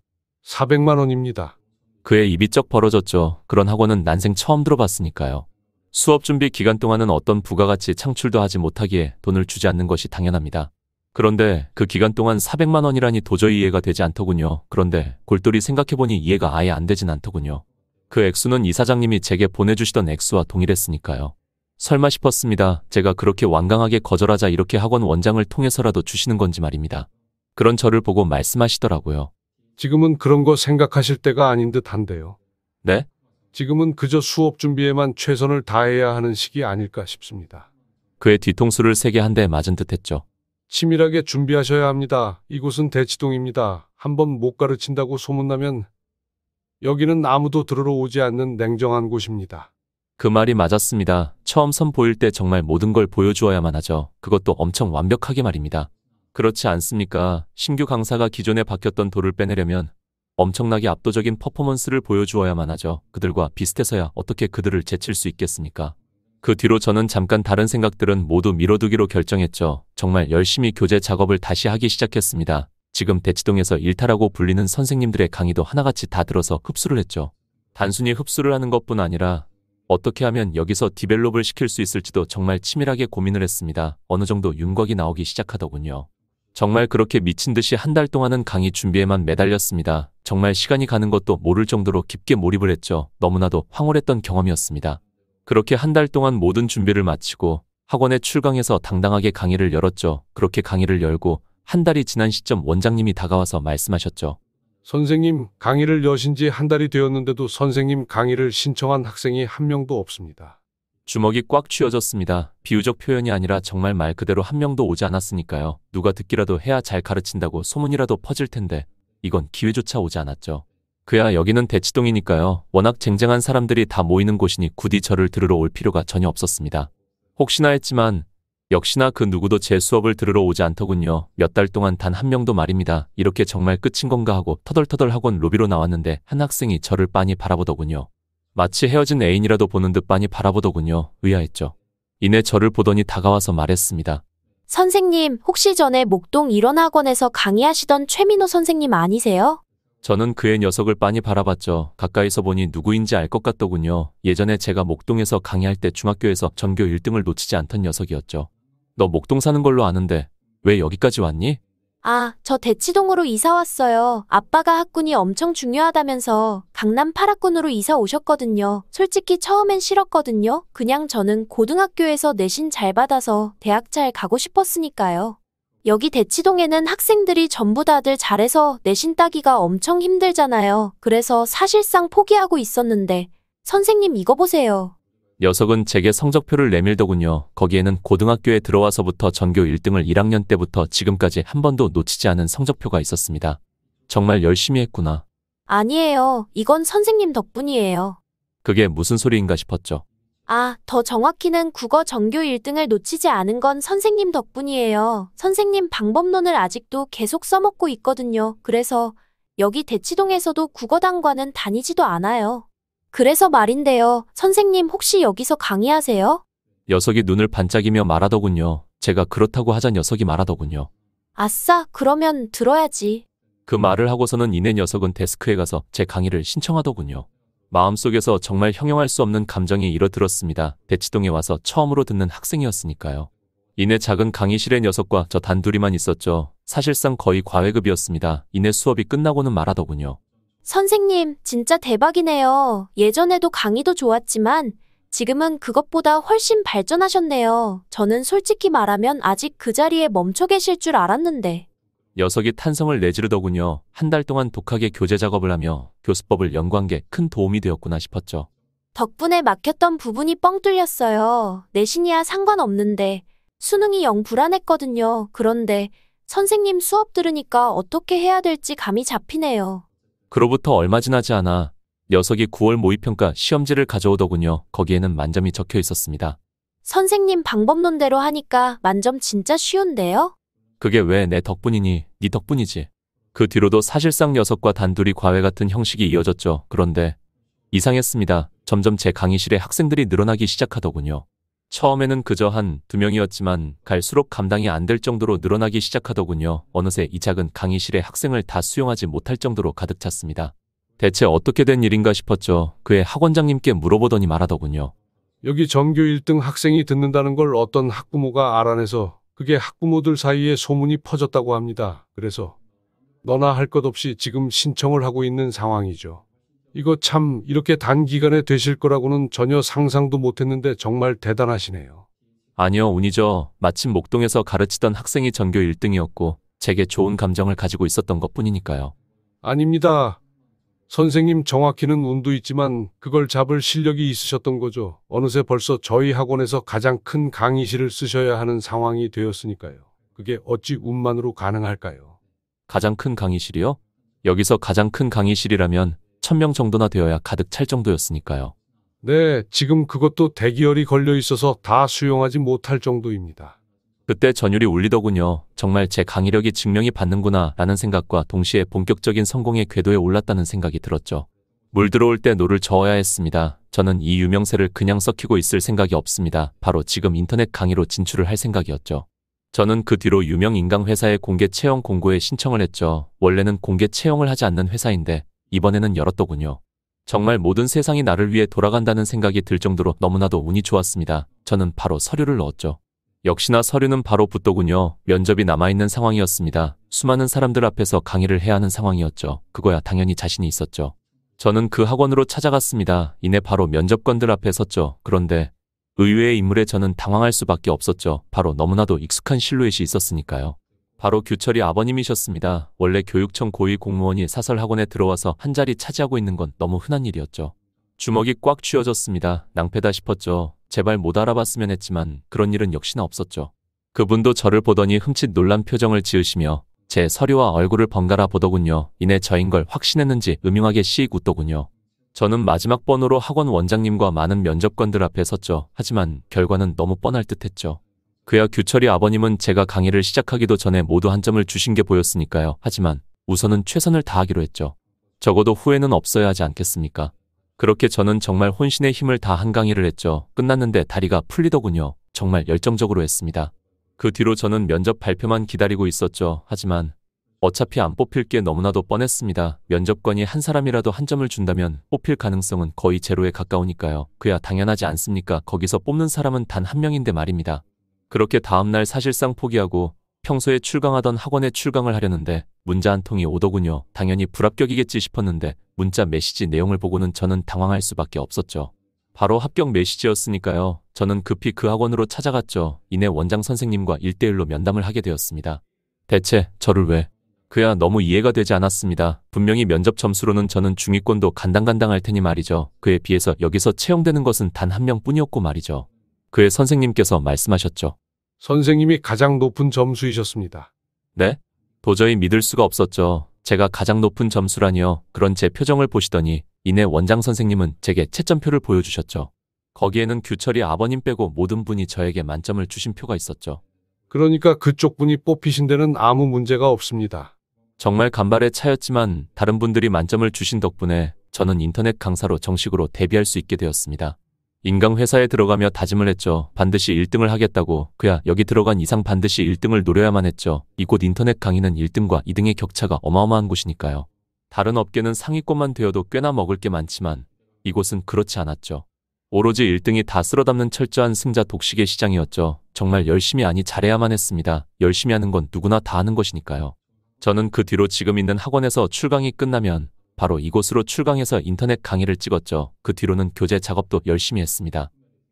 400만 원입니다. 그의 입이 쩍 벌어졌죠. 그런 학원은 난생 처음 들어봤으니까요. 수업 준비 기간 동안은 어떤 부가가치 창출도 하지 못하기에 돈을 주지 않는 것이 당연합니다. 그런데 그 기간 동안 400만 원이라니 도저히 이해가 되지 않더군요. 그런데 골똘히 생각해보니 이해가 아예 안 되진 않더군요. 그 액수는 이사장님이 제게 보내주시던 액수와 동일했으니까요. 설마 싶었습니다. 제가 그렇게 완강하게 거절하자 이렇게 학원 원장을 통해서라도 주시는 건지 말입니다. 그런 저를 보고 말씀하시더라고요. 지금은 그런 거 생각하실 때가 아닌 듯 한데요. 네? 지금은 그저 수업 준비에만 최선을 다해야 하는 시기 아닐까 싶습니다. 그의 뒤통수를 세게 한 대 맞은 듯 했죠. 치밀하게 준비하셔야 합니다. 이곳은 대치동입니다. 한번 못 가르친다고 소문나면 여기는 아무도 들으러 오지 않는 냉정한 곳입니다. 그 말이 맞았습니다. 처음 선보일 때 정말 모든 걸 보여주어야만 하죠. 그것도 엄청 완벽하게 말입니다. 그렇지 않습니까? 신규 강사가 기존에 박혔던 돌을 빼내려면 엄청나게 압도적인 퍼포먼스를 보여주어야만 하죠. 그들과 비슷해서야 어떻게 그들을 제칠 수 있겠습니까? 그 뒤로 저는 잠깐 다른 생각들은 모두 미뤄두기로 결정했죠. 정말 열심히 교재 작업을 다시 하기 시작했습니다. 지금 대치동에서 일타라고 불리는 선생님들의 강의도 하나같이 다 들어서 흡수를 했죠. 단순히 흡수를 하는 것뿐 아니라 어떻게 하면 여기서 디벨롭을 시킬 수 있을지도 정말 치밀하게 고민을 했습니다. 어느 정도 윤곽이 나오기 시작하더군요. 정말 그렇게 미친 듯이 한 달 동안은 강의 준비에만 매달렸습니다. 정말 시간이 가는 것도 모를 정도로 깊게 몰입을 했죠. 너무나도 황홀했던 경험이었습니다. 그렇게 한 달 동안 모든 준비를 마치고 학원에 출강해서 당당하게 강의를 열었죠. 그렇게 강의를 열고 한 달이 지난 시점 원장님이 다가와서 말씀하셨죠. 선생님, 강의를 여신 지 한 달이 되었는데도 선생님 강의를 신청한 학생이 한 명도 없습니다. 주먹이 꽉 쥐어졌습니다. 비유적 표현이 아니라 정말 말 그대로 한 명도 오지 않았으니까요. 누가 듣기라도 해야 잘 가르친다고 소문이라도 퍼질 텐데 이건 기회조차 오지 않았죠. 그야 여기는 대치동이니까요. 워낙 쟁쟁한 사람들이 다 모이는 곳이니 굳이 저를 들으러 올 필요가 전혀 없었습니다. 혹시나 했지만 역시나 그 누구도 제 수업을 들으러 오지 않더군요. 몇 달 동안 단 한 명도 말입니다. 이렇게 정말 끝인 건가 하고 터덜터덜 학원 로비로 나왔는데 한 학생이 저를 빤히 바라보더군요. 마치 헤어진 애인이라도 보는 듯 빤히 바라보더군요. 의아했죠. 이내 저를 보더니 다가와서 말했습니다. 선생님, 혹시 전에 목동 일원학원에서 강의하시던 최민호 선생님 아니세요? 저는 그의 녀석을 빤히 바라봤죠. 가까이서 보니 누구인지 알 것 같더군요. 예전에 제가 목동에서 강의할 때 중학교에서 전교 1등을 놓치지 않던 녀석이었죠. 너 목동 사는 걸로 아는데 왜 여기까지 왔니? 아, 저 대치동으로 이사 왔어요. 아빠가 학군이 엄청 중요하다면서 강남 8학군으로 이사 오셨거든요. 솔직히 처음엔 싫었거든요. 그냥 저는 고등학교에서 내신 잘 받아서 대학 잘 가고 싶었으니까요. 여기 대치동에는 학생들이 전부 다들 잘해서 내신 따기가 엄청 힘들잖아요. 그래서 사실상 포기하고 있었는데 선생님 이거 보세요. 녀석은 제게 성적표를 내밀더군요. 거기에는 고등학교에 들어와서부터 전교 1등을 1학년 때부터 지금까지 한 번도 놓치지 않은 성적표가 있었습니다. 정말 열심히 했구나. 아니에요. 이건 선생님 덕분이에요. 그게 무슨 소리인가 싶었죠. 아, 더 정확히는 국어 전교 1등을 놓치지 않은 건 선생님 덕분이에요. 선생님 방법론을 아직도 계속 써먹고 있거든요. 그래서 여기 대치동에서도 국어당과는 다니지도 않아요. 그래서 말인데요. 선생님 혹시 여기서 강의하세요? 녀석이 눈을 반짝이며 말하더군요. 제가 그렇다고 하자 녀석이 말하더군요. 아싸, 그러면 들어야지. 그 말을 하고서는 이내 녀석은 데스크에 가서 제 강의를 신청하더군요. 마음속에서 정말 형용할 수 없는 감정이 일어들었습니다. 대치동에 와서 처음으로 듣는 학생이었으니까요. 이내 작은 강의실에 녀석과 저 단둘이만 있었죠. 사실상 거의 과외급이었습니다. 이내 수업이 끝나고는 말하더군요. 선생님, 진짜 대박이네요. 예전에도 강의도 좋았지만 지금은 그것보다 훨씬 발전하셨네요. 저는 솔직히 말하면 아직 그 자리에 멈춰 계실 줄 알았는데. 녀석이 탄성을 내지르더군요. 한 달 동안 독하게 교재 작업을 하며 교수법을 연구한 게 큰 도움이 되었구나 싶었죠. 덕분에 막혔던 부분이 뻥 뚫렸어요. 내신이야 상관없는데 수능이 영 불안했거든요. 그런데 선생님 수업 들으니까 어떻게 해야 될지 감이 잡히네요. 그로부터 얼마 지나지 않아 녀석이 9월 모의평가 시험지를 가져오더군요. 거기에는 만점이 적혀 있었습니다. 선생님 방법론대로 하니까 만점 진짜 쉬운데요? 그게 왜 내 덕분이니? 네 덕분이지. 그 뒤로도 사실상 녀석과 단둘이 과외 같은 형식이 이어졌죠. 그런데 이상했습니다. 점점 제 강의실에 학생들이 늘어나기 시작하더군요. 처음에는 그저 한 2명이었지만 갈수록 감당이 안 될 정도로 늘어나기 시작하더군요. 어느새 이 작은 강의실에 학생을 다 수용하지 못할 정도로 가득 찼습니다. 대체 어떻게 된 일인가 싶었죠. 그의 학원장님께 물어보더니 말하더군요. 여기 전교 1등 학생이 듣는다는 걸 어떤 학부모가 알아내서 그게 학부모들 사이에 소문이 퍼졌다고 합니다. 그래서 너나 할 것 없이 지금 신청을 하고 있는 상황이죠. 이거 참 이렇게 단기간에 되실 거라고는 전혀 상상도 못했는데 정말 대단하시네요. 아니요, 운이죠. 마침 목동에서 가르치던 학생이 전교 1등이었고 제게 좋은 감정을 가지고 있었던 것뿐이니까요. 아닙니다. 선생님 정확히는 운도 있지만 그걸 잡을 실력이 있으셨던 거죠. 어느새 벌써 저희 학원에서 가장 큰 강의실을 쓰셔야 하는 상황이 되었으니까요. 그게 어찌 운만으로 가능할까요? 가장 큰 강의실이요? 여기서 가장 큰 강의실이라면 1000명 정도나 되어야 가득 찰 정도였으니까요. 네, 지금 그것도 대기열이 걸려 있어서 다 수용하지 못할 정도입니다. 그때 전율이 울리더군요. 정말 제 강의력이 증명이 받는구나 라는 생각과 동시에 본격적인 성공의 궤도에 올랐다는 생각이 들었죠. 물 들어올 때 노를 저어야 했습니다. 저는 이 유명세를 그냥 썩히고 있을 생각이 없습니다. 바로 지금 인터넷 강의로 진출을 할 생각이었죠. 저는 그 뒤로 유명 인강회사의 공개 채용 공고에 신청을 했죠. 원래는 공개 채용을 하지 않는 회사인데 이번에는 열었더군요. 정말 모든 세상이 나를 위해 돌아간다는 생각이 들 정도로 너무나도 운이 좋았습니다. 저는 바로 서류를 넣었죠. 역시나 서류는 바로 붙더군요. 면접이 남아있는 상황이었습니다. 수많은 사람들 앞에서 강의를 해야 하는 상황이었죠. 그거야 당연히 자신이 있었죠. 저는 그 학원으로 찾아갔습니다. 이내 바로 면접관들 앞에 섰죠. 그런데 의외의 인물에 저는 당황할 수밖에 없었죠. 바로 너무나도 익숙한 실루엣이 있었으니까요. 바로 규철이 아버님이셨습니다. 원래 교육청 고위 공무원이 사설학원에 들어와서 한 자리 차지하고 있는 건 너무 흔한 일이었죠. 주먹이 꽉 쥐어졌습니다. 낭패다 싶었죠. 제발 못 알아봤으면 했지만 그런 일은 역시나 없었죠. 그분도 저를 보더니 흠칫 놀란 표정을 지으시며 제 서류와 얼굴을 번갈아 보더군요. 이내 저인 걸 확신했는지 음흉하게 씩 웃더군요. 저는 마지막 번호로 학원 원장님과 많은 면접관들 앞에 섰죠. 하지만 결과는 너무 뻔할 듯했죠. 그야 규철이 아버님은 제가 강의를 시작하기도 전에 모두 한 점을 주신 게 보였으니까요. 하지만 우선은 최선을 다하기로 했죠. 적어도 후회는 없어야 하지 않겠습니까? 그렇게 저는 정말 혼신의 힘을 다한 강의를 했죠. 끝났는데 다리가 풀리더군요. 정말 열정적으로 했습니다. 그 뒤로 저는 면접 발표만 기다리고 있었죠. 하지만 어차피 안 뽑힐 게 너무나도 뻔했습니다. 면접관이 한 사람이라도 한 점을 준다면 뽑힐 가능성은 거의 제로에 가까우니까요. 그야 당연하지 않습니까? 거기서 뽑는 사람은 단 한 명인데 말입니다. 그렇게 다음날 사실상 포기하고 평소에 출강하던 학원에 출강을 하려는데 문자 한 통이 오더군요. 당연히 불합격이겠지 싶었는데 문자 메시지 내용을 보고는 저는 당황할 수밖에 없었죠. 바로 합격 메시지였으니까요. 저는 급히 그 학원으로 찾아갔죠. 이내 원장 선생님과 1대1로 면담을 하게 되었습니다. 대체 저를 왜? 그야 너무 이해가 되지 않았습니다. 분명히 면접 점수로는 저는 중위권도 간당간당할 테니 말이죠. 그에 비해서 여기서 채용되는 것은 단 한 명뿐이었고 말이죠. 그의 선생님께서 말씀하셨죠. 선생님이 가장 높은 점수이셨습니다. 네? 도저히 믿을 수가 없었죠. 제가 가장 높은 점수라니요. 그런 제 표정을 보시더니 이내 원장 선생님은 제게 채점표를 보여주셨죠. 거기에는 규철이 아버님 빼고 모든 분이 저에게 만점을 주신 표가 있었죠. 그러니까 그쪽 분이 뽑히신 데는 아무 문제가 없습니다. 정말 간발의 차였지만 다른 분들이 만점을 주신 덕분에 저는 인터넷 강사로 정식으로 데뷔할 수 있게 되었습니다. 인강회사에 들어가며 다짐을 했죠. 반드시 1등을 하겠다고. 그야 여기 들어간 이상 반드시 1등을 노려야만 했죠. 이곳 인터넷 강의는 1등과 2등의 격차가 어마어마한 곳이니까요. 다른 업계는 상위권만 되어도 꽤나 먹을 게 많지만 이곳은 그렇지 않았죠. 오로지 1등이 다 쓸어담는 철저한 승자 독식의 시장이었죠. 정말 열심히 아니 잘해야만 했습니다. 열심히 하는 건 누구나 다 하는 것이니까요. 저는 그 뒤로 지금 있는 학원에서 출강이 끝나면 바로 이곳으로 출강해서 인터넷 강의를 찍었죠. 그 뒤로는 교재 작업도 열심히 했습니다.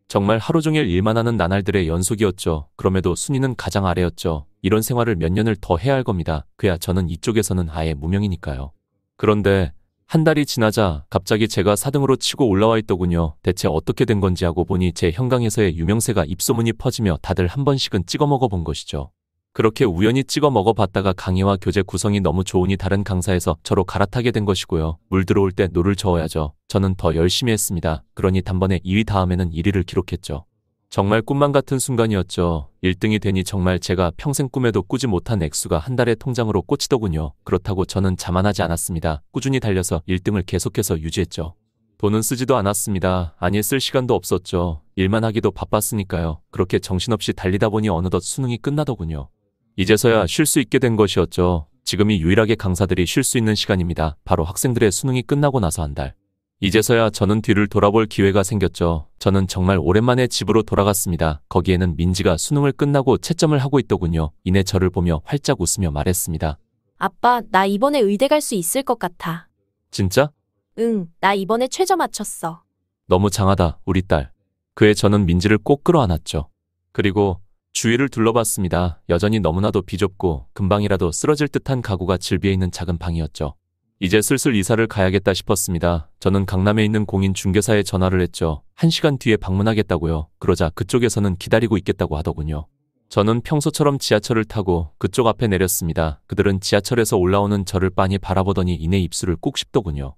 정말 하루 종일 일만 하는 나날들의 연속이었죠. 그럼에도 순위는 가장 아래였죠. 이런 생활을 몇 년을 더 해야 할 겁니다. 그야 저는 이쪽에서는 아예 무명이니까요. 그런데 한 달이 지나자 갑자기 제가 4등으로 치고 올라와 있더군요. 대체 어떻게 된 건지 하고 보니 제 현강에서의 유명세가 입소문이 퍼지며 다들 한 번씩은 찍어 먹어본 것이죠. 그렇게 우연히 찍어 먹어봤다가 강의와 교재 구성이 너무 좋으니 다른 강사에서 저로 갈아타게 된 것이고요. 물 들어올 때 노를 저어야죠. 저는 더 열심히 했습니다. 그러니 단번에 2위 다음에는 1위를 기록했죠. 정말 꿈만 같은 순간이었죠. 1등이 되니 정말 제가 평생 꿈에도 꾸지 못한 액수가 한 달에 통장으로 꽂히더군요. 그렇다고 저는 자만하지 않았습니다. 꾸준히 달려서 1등을 계속해서 유지했죠. 돈은 쓰지도 않았습니다. 아니 쓸 시간도 없었죠. 일만 하기도 바빴으니까요. 그렇게 정신없이 달리다 보니 어느덧 수능이 끝나더군요. 이제서야 쉴 수 있게 된 것이었죠. 지금이 유일하게 강사들이 쉴 수 있는 시간입니다. 바로 학생들의 수능이 끝나고 나서 한 달. 이제서야 저는 뒤를 돌아볼 기회가 생겼죠. 저는 정말 오랜만에 집으로 돌아갔습니다. 거기에는 민지가 수능을 끝나고 채점을 하고 있더군요. 이내 저를 보며 활짝 웃으며 말했습니다. 아빠, 나 이번에 의대 갈 수 있을 것 같아. 진짜? 응, 나 이번에 최저 맞췄어. 너무 장하다, 우리 딸. 그에 저는 민지를 꼭 끌어안았죠. 그리고 주위를 둘러봤습니다. 여전히 너무나도 비좁고 금방이라도 쓰러질 듯한 가구가 질비해 있는 작은 방이었죠. 이제 슬슬 이사를 가야겠다 싶었습니다. 저는 강남에 있는 공인중개사에 전화를 했죠. 1시간 뒤에 방문하겠다고요. 그러자 그쪽에서는 기다리고 있겠다고 하더군요. 저는 평소처럼 지하철을 타고 그쪽 앞에 내렸습니다. 그들은 지하철에서 올라오는 저를 빤히 바라보더니 이내 입술을 꾹 씹더군요.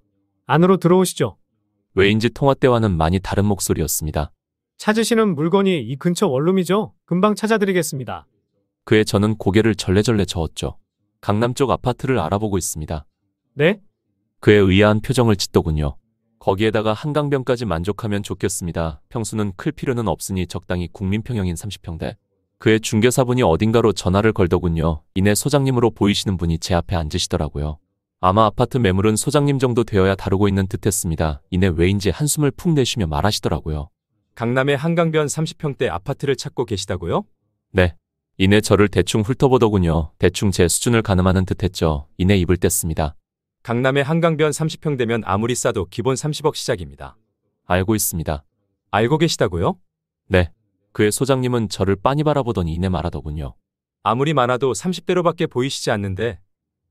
안으로 들어오시죠. 왜인지 통화 때와는 많이 다른 목소리였습니다. 찾으시는 물건이 이 근처 원룸이죠? 금방 찾아드리겠습니다. 그에 저는 고개를 절레절레 저었죠. 강남 쪽 아파트를 알아보고 있습니다. 네? 그의 의아한 표정을 짓더군요. 거기에다가 한강변까지 만족하면 좋겠습니다. 평수는 클 필요는 없으니 적당히 국민평형인 30평대. 그의 중개사분이 어딘가로 전화를 걸더군요. 이내 소장님으로 보이시는 분이 제 앞에 앉으시더라고요. 아마 아파트 매물은 소장님 정도 되어야 다루고 있는 듯했습니다. 이내 왜인지 한숨을 푹 내쉬며 말하시더라고요. 강남의 한강변 30평대 아파트를 찾고 계시다고요? 네. 이내 저를 대충 훑어보더군요. 대충 제 수준을 가늠하는 듯했죠. 이내 입을 뗐습니다. 강남의 한강변 30평대면 아무리 싸도 기본 30억 시작입니다. 알고 있습니다. 알고 계시다고요? 네. 그의 소장님은 저를 빤히 바라보더니 이내 말하더군요. 아무리 많아도 30대로밖에 보이시지 않는데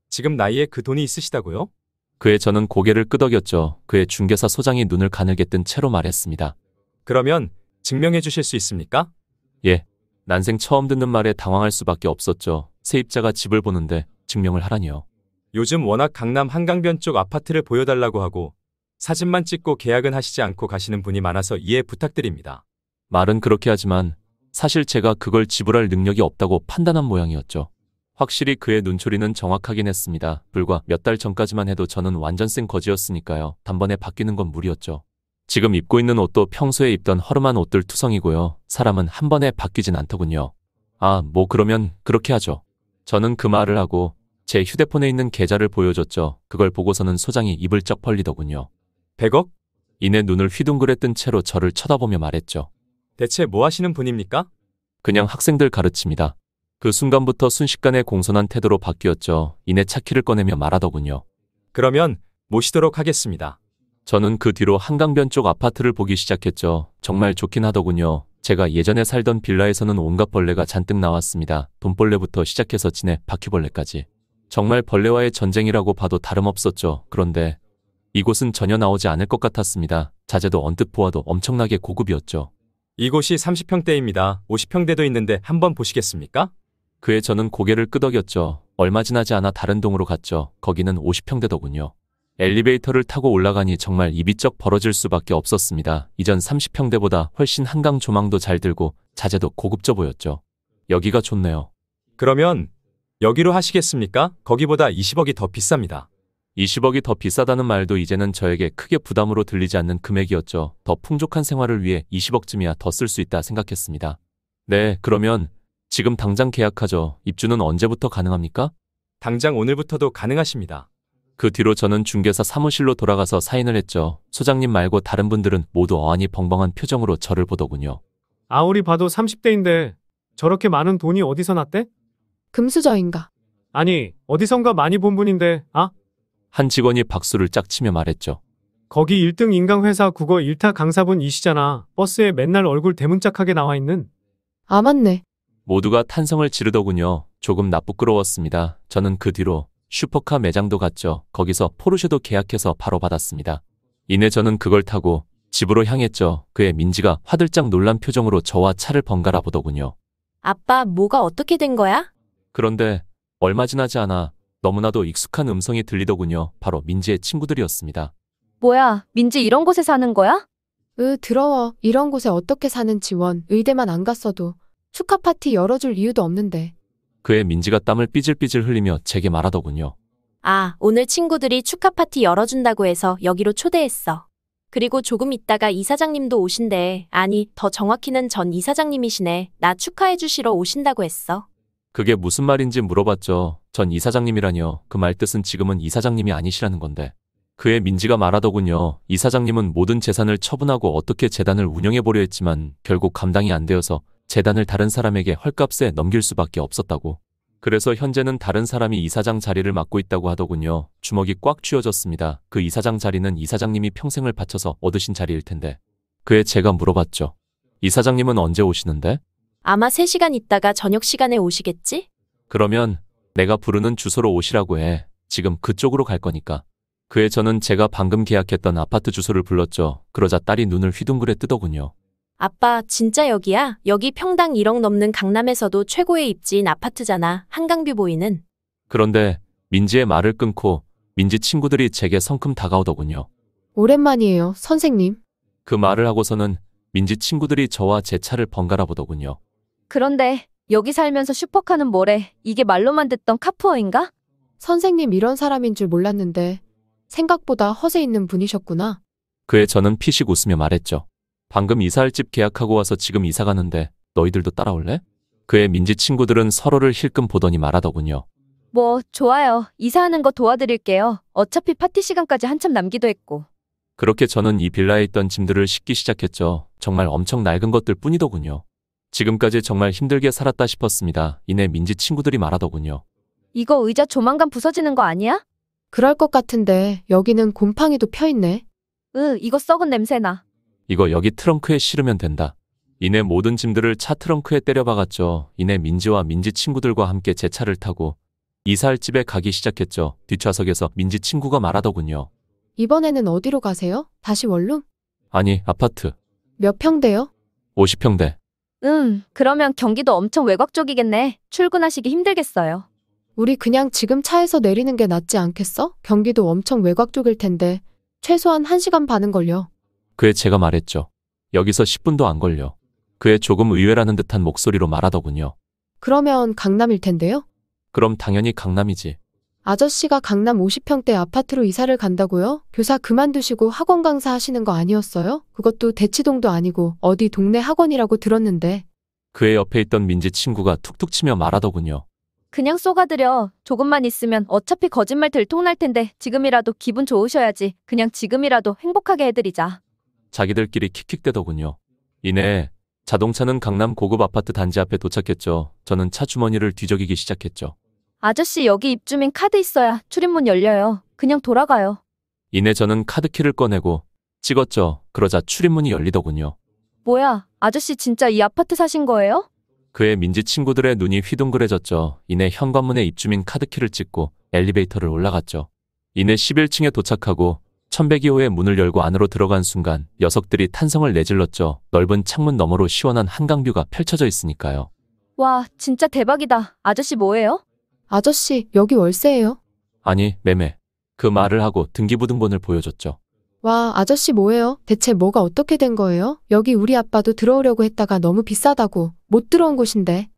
지금 나이에 그 돈이 있으시다고요? 그의 저는 고개를 끄덕였죠. 그의 중개사 소장이 눈을 가늘게 뜬 채로 말했습니다. 그러면 증명해 주실 수 있습니까? 예. 난생 처음 듣는 말에 당황할 수밖에 없었죠. 세입자가 집을 보는데 증명을 하라니요. 요즘 워낙 강남 한강변 쪽 아파트를 보여달라고 하고 사진만 찍고 계약은 하시지 않고 가시는 분이 많아서 이해 부탁드립니다. 말은 그렇게 하지만 사실 제가 그걸 지불할 능력이 없다고 판단한 모양이었죠. 확실히 그의 눈초리는 정확하긴 했습니다. 불과 몇 달 전까지만 해도 저는 완전 생 거지였으니까요. 단번에 바뀌는 건 무리였죠. 지금 입고 있는 옷도 평소에 입던 허름한 옷들 투성이고요. 사람은 한 번에 바뀌진 않더군요. 아, 뭐 그러면 그렇게 하죠. 저는 그 말을 하고 제 휴대폰에 있는 계좌를 보여줬죠. 그걸 보고서는 소장이 입을 쩍 벌리더군요. 100억? 이내 눈을 휘둥그레 뜬 채로 저를 쳐다보며 말했죠. 대체 뭐 하시는 분입니까? 그냥 학생들 가르칩니다. 그 순간부터 순식간에 공손한 태도로 바뀌었죠. 이내 차키를 꺼내며 말하더군요. 그러면 모시도록 하겠습니다. 저는 그 뒤로 한강변 쪽 아파트를 보기 시작했죠. 정말 좋긴 하더군요. 제가 예전에 살던 빌라에서는 온갖 벌레가 잔뜩 나왔습니다. 돈벌레부터 시작해서 지네 바퀴벌레까지. 정말 벌레와의 전쟁이라고 봐도 다름없었죠. 그런데 이곳은 전혀 나오지 않을 것 같았습니다. 자재도 언뜻 보아도 엄청나게 고급이었죠. 이곳이 30평대입니다. 50평대도 있는데 한번 보시겠습니까? 그에 저는 고개를 끄덕였죠. 얼마 지나지 않아 다른 동으로 갔죠. 거기는 50평대더군요. 엘리베이터를 타고 올라가니 정말 입이 쩍 벌어질 수밖에 없었습니다. 이전 30평대보다 훨씬 한강 조망도 잘 들고 자재도 고급져 보였죠. 여기가 좋네요. 그러면 여기로 하시겠습니까? 거기보다 20억이 더 비쌉니다. 20억이 더 비싸다는 말도 이제는 저에게 크게 부담으로 들리지 않는 금액이었죠. 더 풍족한 생활을 위해 20억쯤이야 더 쓸 수 있다 생각했습니다. 네, 그러면 지금 당장 계약하죠. 입주는 언제부터 가능합니까? 당장 오늘부터도 가능하십니다. 그 뒤로 저는 중개사 사무실로 돌아가서 사인을 했죠. 소장님 말고 다른 분들은 모두 어안이 벙벙한 표정으로 저를 보더군요. 아무리 봐도 30대인데 저렇게 많은 돈이 어디서 났대? 금수저인가? 아니, 어디선가 많이 본 분인데, 한 직원이 박수를 짝 치며 말했죠. 거기 1등 인강회사 국어 1타 강사분이시잖아. 버스에 맨날 얼굴 대문짝하게 나와 있는. 아, 맞네. 모두가 탄성을 지르더군요. 조금 나쁘끄러웠습니다. 저는 그 뒤로 슈퍼카 매장도 갔죠. 거기서 포르쉐도 계약해서 바로 받았습니다. 이내 저는 그걸 타고 집으로 향했죠. 그의 민지가 화들짝 놀란 표정으로 저와 차를 번갈아 보더군요. 아빠, 뭐가 어떻게 된 거야? 그런데 얼마 지나지 않아 너무나도 익숙한 음성이 들리더군요. 바로 민지의 친구들이었습니다. 뭐야, 민지 이런 곳에 사는 거야? 더러워. 이런 곳에 어떻게 사는 지원. 의대만 안 갔어도 축하 파티 열어줄 이유도 없는데. 그의 민지가 땀을 삐질삐질 흘리며 제게 말하더군요. 아, 오늘 친구들이 축하 파티 열어준다고 해서 여기로 초대했어. 그리고 조금 있다가 이사장님도 오신대. 아니, 더 정확히는 전 이사장님이시네. 나 축하해 주시러 오신다고 했어. 그게 무슨 말인지 물어봤죠. 전 이사장님이라뇨. 그 말 뜻은 지금은 이사장님이 아니시라는 건데. 그의 민지가 말하더군요. 이사장님은 모든 재산을 처분하고 어떻게 재단을 운영해보려 했지만 결국 감당이 안 되어서 재단을 다른 사람에게 헐값에 넘길 수밖에 없었다고. 그래서 현재는 다른 사람이 이사장 자리를 맡고 있다고 하더군요. 주먹이 꽉 쥐어졌습니다. 그 이사장 자리는 이사장님이 평생을 바쳐서 얻으신 자리일 텐데. 그에 제가 물어봤죠. 이사장님은 언제 오시는데? 아마 3시간 있다가 저녁 시간에 오시겠지? 그러면 내가 부르는 주소로 오시라고 해. 지금 그쪽으로 갈 거니까. 그에 저는 제가 방금 계약했던 아파트 주소를 불렀죠. 그러자 딸이 눈을 휘둥그레 뜨더군요. 아빠, 진짜 여기야? 여기 평당 1억 넘는 강남에서도 최고의 입지인 아파트잖아. 한강뷰 보이는. 그런데 민지의 말을 끊고 민지 친구들이 제게 성큼 다가오더군요. 오랜만이에요, 선생님. 그 말을 하고서는 민지 친구들이 저와 제 차를 번갈아 보더군요. 그런데 여기 살면서 슈퍼카는 뭐래? 이게 말로만 듣던 카푸어인가? 선생님 이런 사람인 줄 몰랐는데 생각보다 허세 있는 분이셨구나. 그에 저는 피식 웃으며 말했죠. 방금 이사할 집 계약하고 와서 지금 이사 가는데 너희들도 따라올래? 그의 민지 친구들은 서로를 힐끔 보더니 말하더군요. 뭐, 좋아요. 이사하는 거 도와드릴게요. 어차피 파티 시간까지 한참 남기도 했고. 그렇게 저는 이 빌라에 있던 짐들을 싣기 시작했죠. 정말 엄청 낡은 것들 뿐이더군요. 지금까지 정말 힘들게 살았다 싶었습니다. 이내 민지 친구들이 말하더군요. 이거 의자 조만간 부서지는 거 아니야? 그럴 것 같은데 여기는 곰팡이도 펴있네. 이거 썩은 냄새나. 이거 여기 트렁크에 실으면 된다. 이내 모든 짐들을 차 트렁크에 때려박았죠. 이내 민지와 민지 친구들과 함께 제 차를 타고 이사할 집에 가기 시작했죠. 뒷좌석에서 민지 친구가 말하더군요. 이번에는 어디로 가세요? 다시 원룸? 아니, 아파트. 몇 평대요? 50평대. 그러면 경기도 엄청 외곽 쪽이겠네. 출근하시기 힘들겠어요. 우리 그냥 지금 차에서 내리는 게 낫지 않겠어? 경기도 엄청 외곽 쪽일 텐데 최소한 1시간 반은 걸려. 그에 제가 말했죠. 여기서 10분도 안 걸려. 그에 조금 의외라는 듯한 목소리로 말하더군요. 그러면 강남일 텐데요? 그럼 당연히 강남이지. 아저씨가 강남 50평대 아파트로 이사를 간다고요? 교사 그만두시고 학원 강사 하시는 거 아니었어요? 그것도 대치동도 아니고 어디 동네 학원이라고 들었는데. 그의 옆에 있던 민지 친구가 툭툭 치며 말하더군요. 그냥 쏘가드려. 조금만 있으면 어차피 거짓말 들통날 텐데 지금이라도 기분 좋으셔야지. 그냥 지금이라도 행복하게 해드리자. 자기들끼리 킥킥대더군요. 이내 자동차는 강남 고급 아파트 단지 앞에 도착했죠. 저는 차 주머니를 뒤적이기 시작했죠. 아저씨 여기 입주민 카드 있어야 출입문 열려요. 그냥 돌아가요. 이내 저는 카드키를 꺼내고 찍었죠. 그러자 출입문이 열리더군요. 뭐야, 아저씨 진짜 이 아파트 사신 거예요? 그의 민지 친구들의 눈이 휘둥그레졌죠. 이내 현관문에 입주민 카드키를 찍고 엘리베이터를 올라갔죠. 이내 11층에 도착하고 1102호의 문을 열고 안으로 들어간 순간 녀석들이 탄성을 내질렀죠. 넓은 창문 너머로 시원한 한강뷰가 펼쳐져 있으니까요. 와, 진짜 대박이다. 아저씨 뭐예요? 아저씨, 여기 월세예요? 아니, 매매. 그 말을 하고 등기부등본을 보여줬죠. 와, 아저씨 뭐예요? 대체 뭐가 어떻게 된 거예요? 여기 우리 아빠도 들어오려고 했다가 너무 비싸다고 못 들어온 곳인데.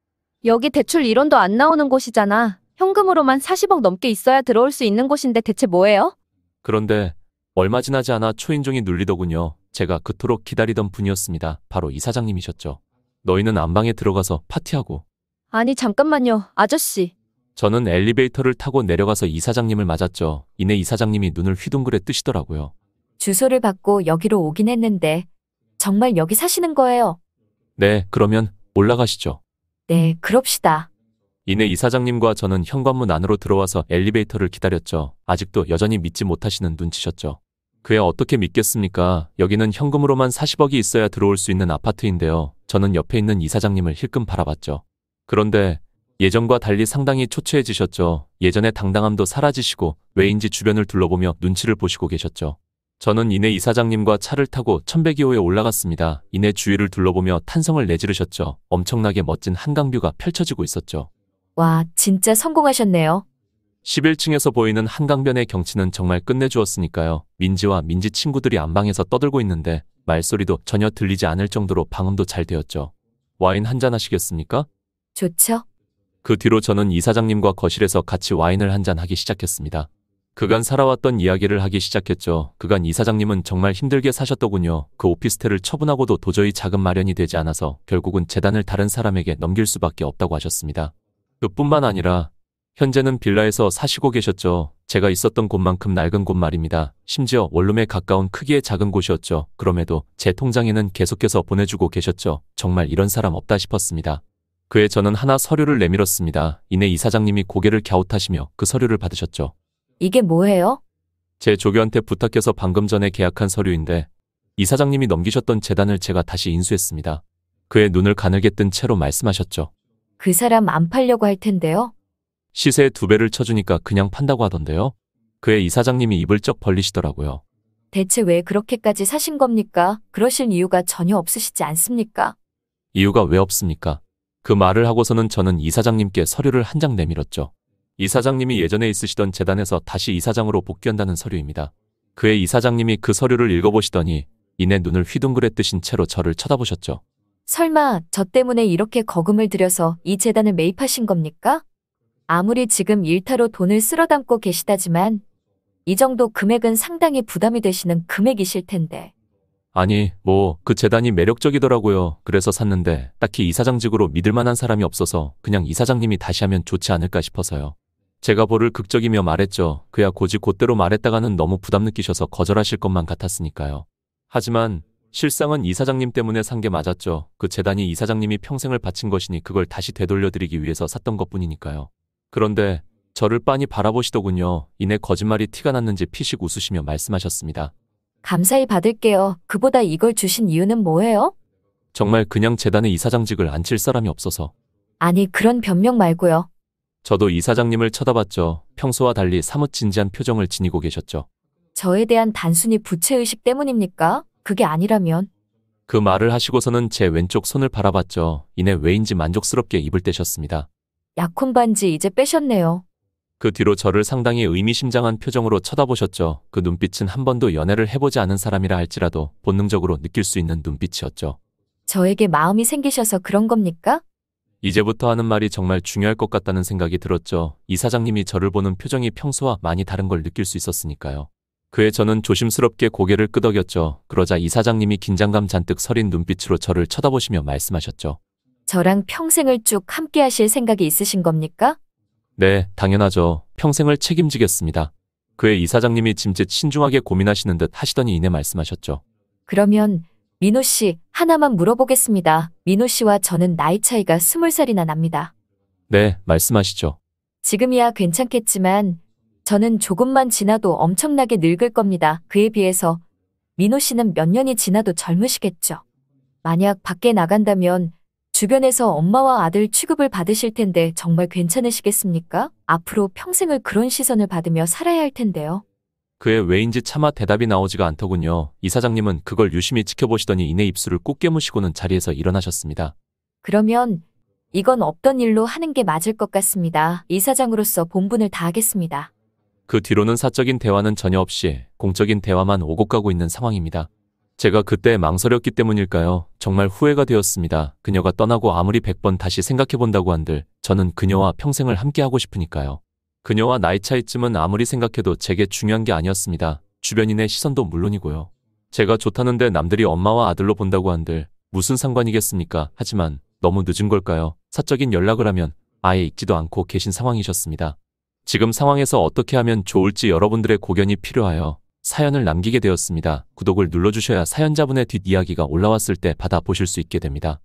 여기 대출 1원도 안 나오는 곳이잖아. 현금으로만 40억 넘게 있어야 들어올 수 있는 곳인데 대체 뭐예요? 그런데 얼마 지나지 않아 초인종이 눌리더군요. 제가 그토록 기다리던 분이었습니다. 바로 이사장님이셨죠. 너희는 안방에 들어가서 파티하고. 아니 잠깐만요, 아저씨. 저는 엘리베이터를 타고 내려가서 이사장님을 맞았죠. 이내 이사장님이 눈을 휘둥그레 뜨시더라고요. 주소를 받고 여기로 오긴 했는데 정말 여기 사시는 거예요? 네, 그러면 올라가시죠. 네, 그럽시다. 이내 이사장님과 저는 현관문 안으로 들어와서 엘리베이터를 기다렸죠. 아직도 여전히 믿지 못하시는 눈치셨죠. 그야 어떻게 믿겠습니까? 여기는 현금으로만 40억이 있어야 들어올 수 있는 아파트인데요. 저는 옆에 있는 이사장님을 힐끔 바라봤죠. 그런데 예전과 달리 상당히 초췌해지셨죠. 예전의 당당함도 사라지시고 왜인지 주변을 둘러보며 눈치를 보시고 계셨죠. 저는 이내 이사장님과 차를 타고 1102호에 올라갔습니다. 이내 주위를 둘러보며 탄성을 내지르셨죠. 엄청나게 멋진 한강뷰가 펼쳐지고 있었죠. 와, 진짜 성공하셨네요. 11층에서 보이는 한강변의 경치는 정말 끝내주었으니까요. 민지와 민지 친구들이 안방에서 떠들고 있는데 말소리도 전혀 들리지 않을 정도로 방음도 잘 되었죠. 와인 한잔 하시겠습니까? 좋죠? 그 뒤로 저는 이사장님과 거실에서 같이 와인을 한잔 하기 시작했습니다. 그간 살아왔던 이야기를 하기 시작했죠. 그간 이사장님은 정말 힘들게 사셨더군요. 그 오피스텔을 처분하고도 도저히 자금 마련이 되지 않아서 결국은 재단을 다른 사람에게 넘길 수밖에 없다고 하셨습니다. 그뿐만 아니라 현재는 빌라에서 사시고 계셨죠. 제가 있었던 곳만큼 낡은 곳 말입니다. 심지어 원룸에 가까운 크기의 작은 곳이었죠. 그럼에도 제 통장에는 계속해서 보내주고 계셨죠. 정말 이런 사람 없다 싶었습니다. 그에 저는 하나 서류를 내밀었습니다. 이내 이사장님이 고개를 갸웃하시며 그 서류를 받으셨죠. 이게 뭐예요? 제 조교한테 부탁해서 방금 전에 계약한 서류인데 이사장님이 넘기셨던 재단을 제가 다시 인수했습니다. 그의 눈을 가늘게 뜬 채로 말씀하셨죠. 그 사람 안 팔려고 할 텐데요. 시세의 2배를 쳐주니까 그냥 판다고 하던데요. 그의 이사장님이 입을 쩍 벌리시더라고요. 대체 왜 그렇게까지 사신 겁니까? 그러실 이유가 전혀 없으시지 않습니까? 이유가 왜 없습니까? 그 말을 하고서는 저는 이사장님께 서류를 한 장 내밀었죠. 이사장님이 예전에 있으시던 재단에서 다시 이사장으로 복귀한다는 서류입니다. 그의 이사장님이 그 서류를 읽어보시더니 이내 눈을 휘둥그레 뜨신 채로 저를 쳐다보셨죠. 설마 저 때문에 이렇게 거금을 들여서 이 재단을 매입하신 겁니까? 아무리 지금 일타로 돈을 쓸어 담고 계시다지만 이 정도 금액은 상당히 부담이 되시는 금액이실 텐데. 아니, 그 재단이 매력적이더라고요. 그래서 샀는데 딱히 이사장직으로 믿을 만한 사람이 없어서 그냥 이사장님이 다시 하면 좋지 않을까 싶어서요. 제가 볼을 극적이며 말했죠. 그야 고지 곧대로 말했다가는 너무 부담 느끼셔서 거절하실 것만 같았으니까요. 하지만 실상은 이사장님 때문에 산 게 맞았죠. 그 재단이 이사장님이 평생을 바친 것이니 그걸 다시 되돌려드리기 위해서 샀던 것뿐이니까요. 그런데 저를 빤히 바라보시더군요. 이내 거짓말이 티가 났는지 피식 웃으시며 말씀하셨습니다. 감사히 받을게요. 그보다 이걸 주신 이유는 뭐예요? 정말 그냥 재단의 이사장직을 앉힐 사람이 없어서. 아니, 그런 변명 말고요. 저도 이사장님을 쳐다봤죠. 평소와 달리 사뭇 진지한 표정을 지니고 계셨죠. 저에 대한 단순히 부채의식 때문입니까? 그게 아니라면. 그 말을 하시고서는 제 왼쪽 손을 바라봤죠. 이내 왜인지 만족스럽게 입을 떼셨습니다. 약혼 반지 이제 빼셨네요. 그 뒤로 저를 상당히 의미심장한 표정으로 쳐다보셨죠. 그 눈빛은 한 번도 연애를 해보지 않은 사람이라 할지라도 본능적으로 느낄 수 있는 눈빛이었죠. 저에게 마음이 생기셔서 그런 겁니까? 이제부터 하는 말이 정말 중요할 것 같다는 생각이 들었죠. 이사장님이 저를 보는 표정이 평소와 많이 다른 걸 느낄 수 있었으니까요. 그에 저는 조심스럽게 고개를 끄덕였죠. 그러자 이사장님이 긴장감 잔뜩 서린 눈빛으로 저를 쳐다보시며 말씀하셨죠. 저랑 평생을 쭉 함께 하실 생각이 있으신 겁니까? 네, 당연하죠. 평생을 책임지겠습니다. 그의 이사장님이 짐짓 신중하게 고민하시는 듯 하시더니 이내 말씀하셨죠. 그러면 민호 씨, 하나만 물어보겠습니다. 민호 씨와 저는 나이 차이가 20살이나 납니다. 네, 말씀하시죠. 지금이야 괜찮겠지만 저는 조금만 지나도 엄청나게 늙을 겁니다. 그에 비해서 민호 씨는 몇 년이 지나도 젊으시겠죠. 만약 밖에 나간다면 주변에서 엄마와 아들 취급을 받으실 텐데 정말 괜찮으시겠습니까? 앞으로 평생을 그런 시선을 받으며 살아야 할 텐데요. 그의 왜인지 차마 대답이 나오지가 않더군요. 이사장님은 그걸 유심히 지켜보시더니 이내 입술을 꾹 깨무시고는 자리에서 일어나셨습니다. 그러면 이건 없던 일로 하는 게 맞을 것 같습니다. 이사장으로서 본분을 다하겠습니다. 그 뒤로는 사적인 대화는 전혀 없이 공적인 대화만 오고 가고 있는 상황입니다. 제가 그때 망설였기 때문일까요? 정말 후회가 되었습니다. 그녀가 떠나고 아무리 100번 다시 생각해본다고 한들 저는 그녀와 평생을 함께하고 싶으니까요. 그녀와 나이 차이쯤은 아무리 생각해도 제게 중요한 게 아니었습니다. 주변인의 시선도 물론이고요. 제가 좋다는데 남들이 엄마와 아들로 본다고 한들 무슨 상관이겠습니까? 하지만 너무 늦은 걸까요? 사적인 연락을 하면 아예 읽지도 않고 계신 상황이셨습니다. 지금 상황에서 어떻게 하면 좋을지 여러분들의 고견이 필요하여 사연을 남기게 되었습니다. 구독을 눌러주셔야 사연자분의 뒷이야기가 올라왔을 때 받아보실 수 있게 됩니다.